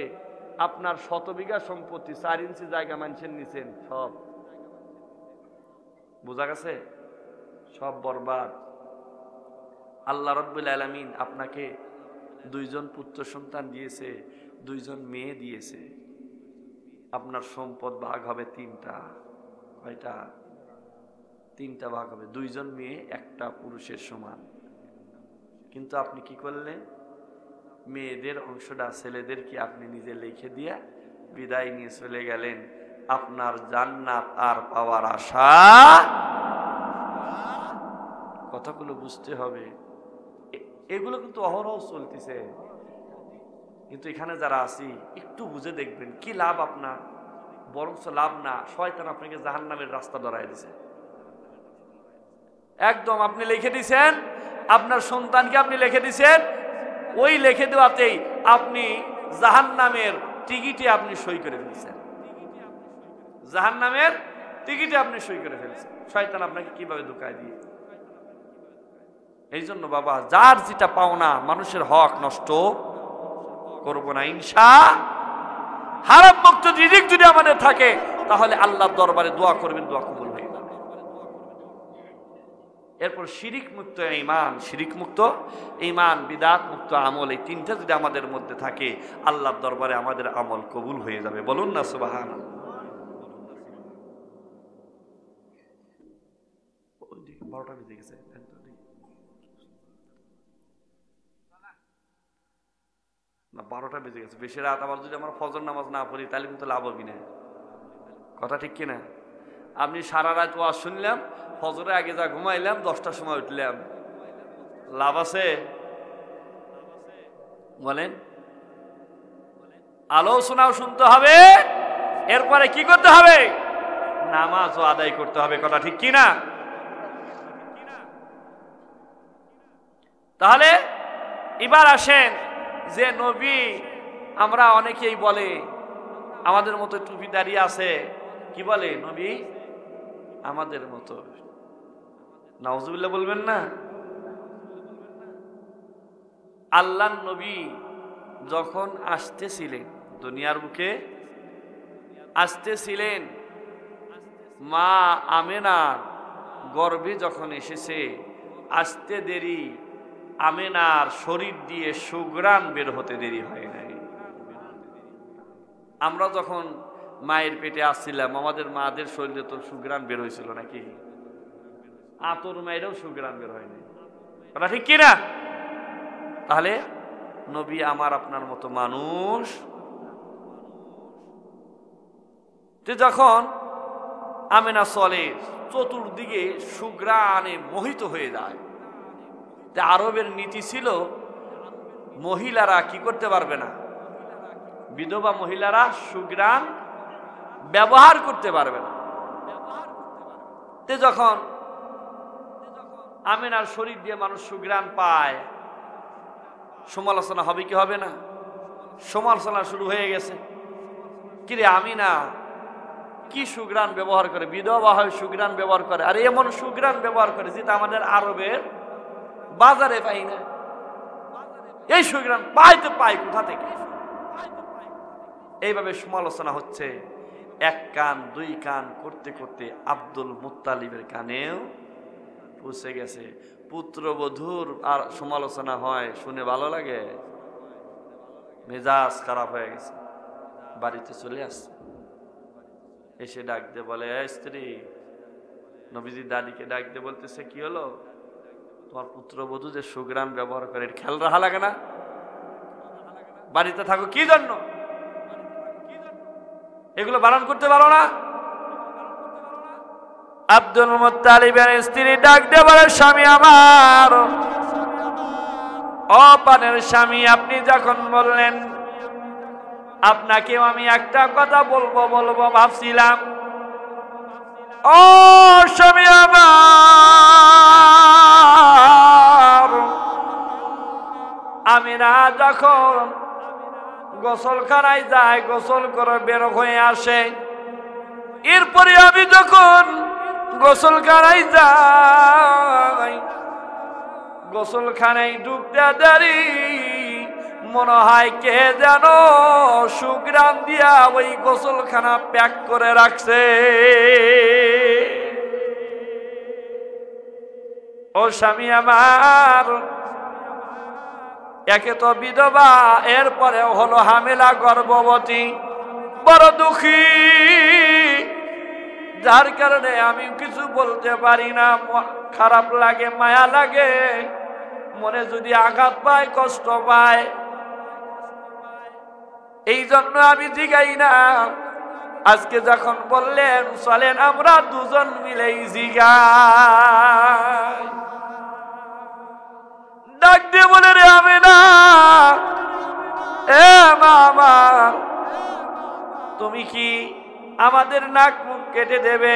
আপনার 100 বিঘা সম্পত্তি, 4 ইঞ্চি জায়গা মানুষের নিছেন, সব বোঝা গেছে, সব বরবাদ। আল্লাহ রাব্বুল আলামিন আপনাকে 2 জন পুত্র সন্তান দিয়েছে, 2 জন মেয়ে দিয়েছে। আপনার সম্পদ ভাগ হবে 3টা। কয়টা? 3টা ভাগ হবে, 2 জন মেয়ে 1টা পুরুষের সমান। কিন্তু আপনি কি করলেন? মেয়েদের অংশটা ছেলেদেরকে আপনি নিজে লিখে দিয়ে বিদায় নিয়ে চলে গেলেন। আপনার জান্নাত আর পাওয়ার আশা। কথাগুলো বুঝতে হবে। এগুলো কিন্তু অহরহ চলতেছে, কিন্তু এখানে যারা আছি একটু বুঝে দেখবেন কি লাভ আপনার। বরঞ্চ লাভ না, শয়তান আপনাকে জাহান্নামের রাস্তা ধরায় দিছে। একদম আপনি লিখে দিছেন, আপনার সন্তানকে আপনি লিখে দিছেন, ওই লিখে দেওয়াতেই আপনি জাহান্নামের টিকিটে আপনি সই করে ফেলছেন। জাহান্নামের টিকিটে আপনি সই করে ফেলছেন। শয়তান আপনাকে কিভাবে ধোঁকায় দিয়ে। এই জন্য বাবা, যার যেটা পাওনা, মানুষের হক নষ্ট করব না ইনশাআল্লাহ। হারাম মুক্ত রিজিক যদি আমাদের থাকে, তাহলে আল্লাহর দরবারে দোয়া করবেন, দোয়া কবুল হয়ে যাবে। এরপর শিরিক মুক্ত ঈমান, শিরিক মুক্ত ঈমান, বিদআত মুক্ত আমল, এই 3টা যদি আমাদের মধ্যে থাকে, আল্লাহর দরবারে আমাদের আমল কবুল হয়ে যাবে। বলুন না সুবহানাল্লাহ। 12টা বেজে গেছে। না 12টা বেজে গেছে, বেশি রাত আবার যদি আমার ফজর নামাজ না পড়ি তাহলে কিন্তু লাভ হবে না। কথা ঠিক কিনা? আপনি সারা রাত ওয়াজ শুনলাম, ফজরে আগে যা ঘুমাইলাম, 10টার সময় উঠলাম, লাভ আছে? বলেন। আলোচনাও শুনতে হবে, এরপরে কি করতে হবে? নামাজও আদায় করতে হবে। কথা ঠিক কিনা? তাহলে এবার আসেন যে নবী, আমরা অনেকেই বলে আমাদের মতো টুপি দাঁড়িয়ে আছে, কি বলে? নবী আমাদের মতো। নাউজুবিল্লাহ বলবেন না? আল্লাহ নবী যখন আসতেছিলেন দুনিয়ার বুকে, আসতেছিলেন, মা আমেনার গর্ভে যখন এসেছে, আসতে দেরি, আমেনার শরীর দিয়ে সুঘ্রাণ বের হতে দেরি হয় নাই। আমরা যখন মায়ের পেটে আসছিলাম, আমাদের মাদের শরীরে তো সুঘ্রাণ বের হয়েছিল নাকি? আতর মায়েরও সুঘ্রাণ বের হয়নি। কথা ঠিক কিনা? তাহলে নবী আমার আপনার মতো মানুষ। যখন আমেনা চলে, চতুর্দিকে সুঘ্রাণে মোহিত হয়ে যায়। আরবের নীতি ছিল মহিলারা কি করতে পারবে না, বিধবা মহিলারা সুঘ্রাণ ব্যবহার করতে পারবে না। যখন আমেনার শরীর দিয়ে মানুষ সুঘ্রাণ পায়, সমালোচনা হবে কি হবে না? সমালোচনা শুরু হয়ে গেছে। কিরে আমিনা কি সুঘ্রাণ ব্যবহার করে, বিধবা হয় সুঘ্রাণ ব্যবহার করে, আর এমন সুঘ্রাণ ব্যবহার করে যেটা আমাদের আরবের বাজারে পাই না। এই সুঘ্রাণ পাইতে পাই কোথা থেকে? এইভাবে সমালোচনা হচ্ছে। এক কান দুই কান করতে করতে আব্দুল মুত্তালিবের কানেও পৌঁছে গেছে। পুত্রবধূর আর সমালোচনা হয়, শুনে ভালো লাগে? মেজাজ খারাপ হয়ে গেছে, বাড়িতে চলে আসছে। এসে ডাক দিয়ে বলে, স্ত্রী, নবীজি দাদিকে ডাক দিয়ে বলতেছে, কি হলো? তোমার পুত্রবধূ যে সুঘ্রাণ ব্যবহার করে, খেয়াল রাখা লাগে না? বাড়িতে থাকো কি জন্য? এগুলো বারণ করতে পারো না? আব্দুল মুত্তালিবের স্ত্রী ডাক দিয়ে বলে, স্বামী আমার, অপানের স্বামী, আপনি যখন বললেন আপনাকেও আমি একটা কথা বলবো ভাবছিলাম। ও স্বামী আমার, আমিনা যখন গোসলখানায় যায়, গোসল করে বের হয়ে আসে, এরপরে আমি যখন গোসলখানায় যাই, গোসলখানায় ঢুকতে দেরি, মনে হয় কে যেন সুঘ্রাণ দিয়া ওই গোসলখানা প্যাক করে রাখছে। ও স্বামী আমার, একে তো বিধবা, এরপরে হলো হামেলা গর্ভবতী, বড় দুঃখী, যার কারণে আমি কিছু বলতে পারি না। খারাপ লাগে, মায়া লাগে, মনে যদি আঘাত পায়, কষ্ট পায়, এই জন্য আমি জিগাই না। আজকে যখন বললেন চলেন আমরা দুজন মিলেই জিগাই, ডাক দিয়ে বলে, রে আমিনা, এ মামা, তুমি কি আমাদের নাক মুখ কেটে দেবে?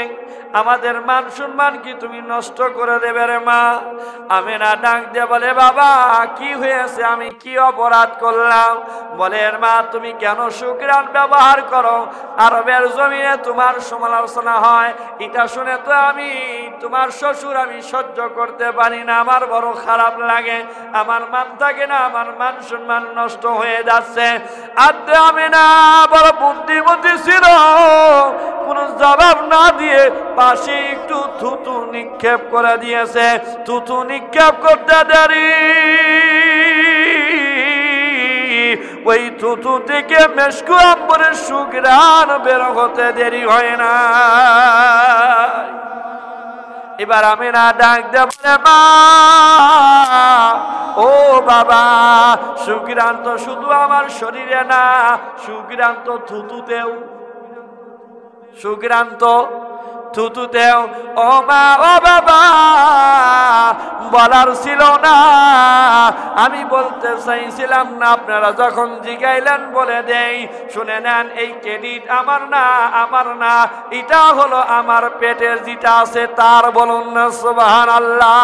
আমাদের মান সম্মান কি তুমি নষ্ট করে দেবে রে মা? আমিনা ডাক দিয়ে বলে, বাবা কি হয়েছে, আমি কি অপরাধ করলাম? বলে, মা তুমি কেন সুঘ্রাণ ব্যবহার করো? আরবের জমিনে তোমার সমালোচনা হয়, এটা শুনে তো আমি তোমার শ্বশুর, আমি সহ্য করতে পারি না, আমার বড় খারাপ লাগে, আমার মান থাকে না, আমার মান সম্মান নষ্ট হয়ে যাচ্ছে। আদে আমিনা বড় বুদ্ধিমতী ছিল, কোনো জবাব না দিয়ে পাশে একটু থুতু নিক্ষেপ করে দিয়েছে। থুতু নিক্ষেপ করতে দেরি, ওই থুতু থেকে মেশকু আম্বরের সুঘ্রাণ বের হতে দেরি হয় না। এবার আমি না ডাক দে বলে মা, ও বাবা, সুগ্রান্ত শুধু আমার শরীরে না, সুগ্রান্ত থুতুতেও, সুগ্রান্ত থুতুতেও। ও মা, ও বাবা, বলার ছিল না, আমি বলতে চাইছিলাম না, আপনারা যখন জিগাইলেন বলে দেই। শুনে নেন, এই ক্রেডিট আমার না, আমার না, এটা হলো আমার পেটের যেটা আছে তার। বলুন না সুবহানাল্লাহ।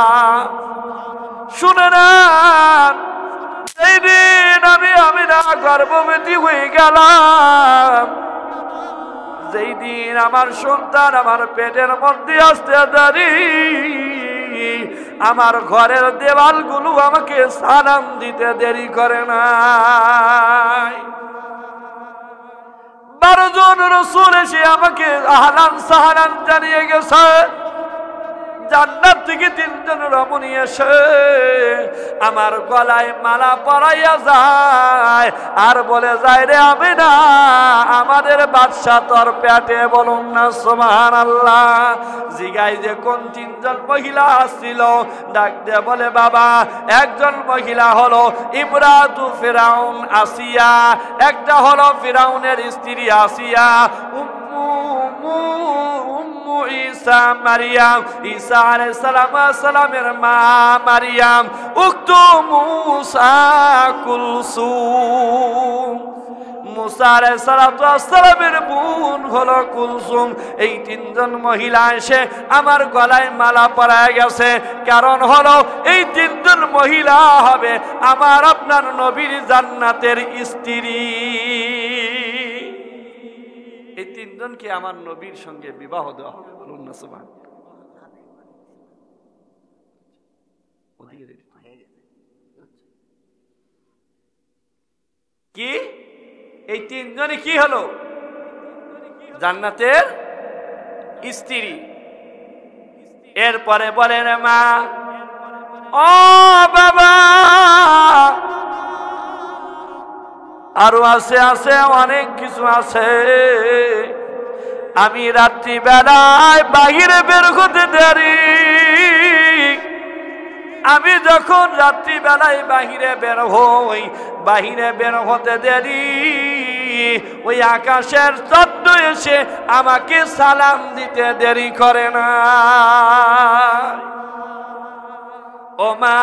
শুনে নেন, এই দিন আমি না গর্ভবতী হয়ে গেলাম, যেই দিন আমার সন্তান আমার পেটের মধ্যে আসতে দাঁড়ি, আমার ঘরের দেওয়ালগুলো আমাকে সালাম দিতে দেরি করে নাই। 12 জন রাসূল এসে আমাকে আহলান সাহলান জানিয়ে গেছে। জান্নাত থেকে 3 জন রমণী এসে আমার গলায় মালা পরাইয়া যায় আর বলে যায়, রে আমিনা, আমাদের বাদশা তোর পেটে। বলুন না সুবহানাল্লাহ। জিগাই যে কোন 3 জন মহিলা আসছিল, ডাক দিয়ে বলে, বাবা, একজন মহিলা হলো ইমরাতু ফিরাউন আসিয়া, একটা হলো ফিরাউনের স্ত্রী আসিয়া, উম্মু ঈসা মারিয়াম, ঈসা আলাইহিস সালামের মা মারিয়াম, উক্তু মুসা কুলসুম, মুসা আলাইহিস সালামের বোন হলো কুলসুম। এই 3 জন মহিলা এসে আমার গলায় মালা পরায় গেছে। কারণ হলো এই 3 জন মহিলা হবে আমার আপনার নবীর জান্নাতের স্ত্রী। এই 3 জনকে আমার নবীর সঙ্গে বিবাহ দেওয়া হবে। বলুন না সুবহান। কি এই 3 জনই কি হলো? জান্নাতের স্ত্রী। এরপরে বলেন, মা, ও বাবা, আরো আছে অনেক কিছু আছে। আমি রাত্রি বেলায় বাহিরে বের হতে দেরি, আমি যখন রাত্রি বেলায় বাহিরে বের হই, বাহিরে বের হতে দেরি, ওই আকাশের চাঁদ এসে আমাকে সালাম দিতে দেরি করে না। ও মা,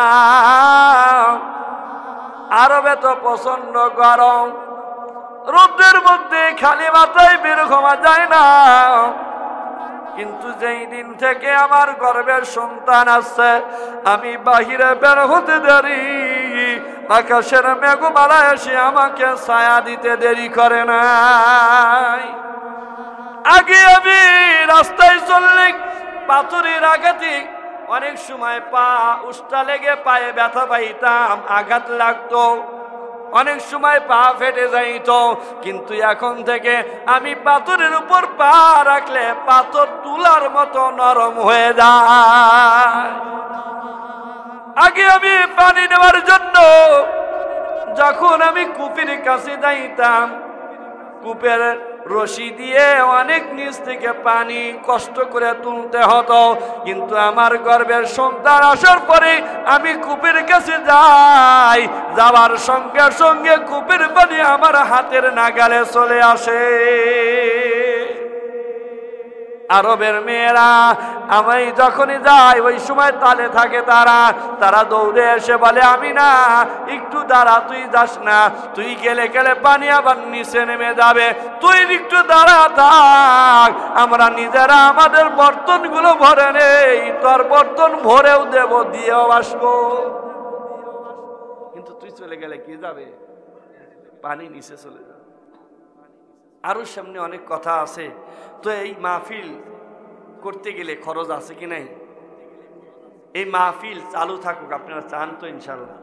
আরবে তো প্রচন্ড গরম, রোদের মধ্যে খালি মাথায় বের হওয়া যায় না। কিন্তু যেই দিন থেকে আমার গর্ভের সন্তান আসছে, আমি বাহিরে বের হতে দেরি, আকাশের মেঘমালা এসে আমাকে ছায়া দিতে দেরি করে নাই। আগে আমি রাস্তায় চললে পাথরের আঘাতে অনেক সময় পা উষ্টা লেগে পায়ে ব্যথা পাইতাম, আঘাত লাগতো, অনেক সময় পা ফেটে যাইত। কিন্তু এখন থেকে আমি পাথরের উপর পা রাখলে পাথর তুলার মতো নরম হয়ে যায়। আগে আমি পানি নেওয়ার জন্য যখন আমি কূপের কাছে যাইতাম, কূপের রশি দিয়ে অনেক নিচ থেকে পানি কষ্ট করে তুলতে হতো। কিন্তু আমার গর্ভের সন্তান আসার পরে আমি কূপের কাছে যাই, যাওয়ার সঙ্গে সঙ্গে কূপের পানি আমার হাতের নাগালে চলে আসে। আরবের মেয়েরা আমি যখনই যাই ওই সময় তালে থাকে, তারা দৌড়ে এসে বলে, আমি না, একটু দাঁড়া, তুই যাস না, তুই গেলে পানি আবার নিচে নেমে যাবে, তুই একটু দাঁড়া থাক, আমরা নিজেরা আমাদের বর্তনগুলো ভরে নেই, তোর বর্তন ভরেও দেব, দিয়েও আসবো। কিন্তু তুই চলে গেলে কি যাবে? পানি নিচে চলে যাবে। আরো সামনে অনেক কথা আছে। তো এই মাহফিল করতে গেলে খরচ আছে কি নাই? এই মাহফিল চালু থাকুক, আপনারা চান তো ইনশাল্লাহ?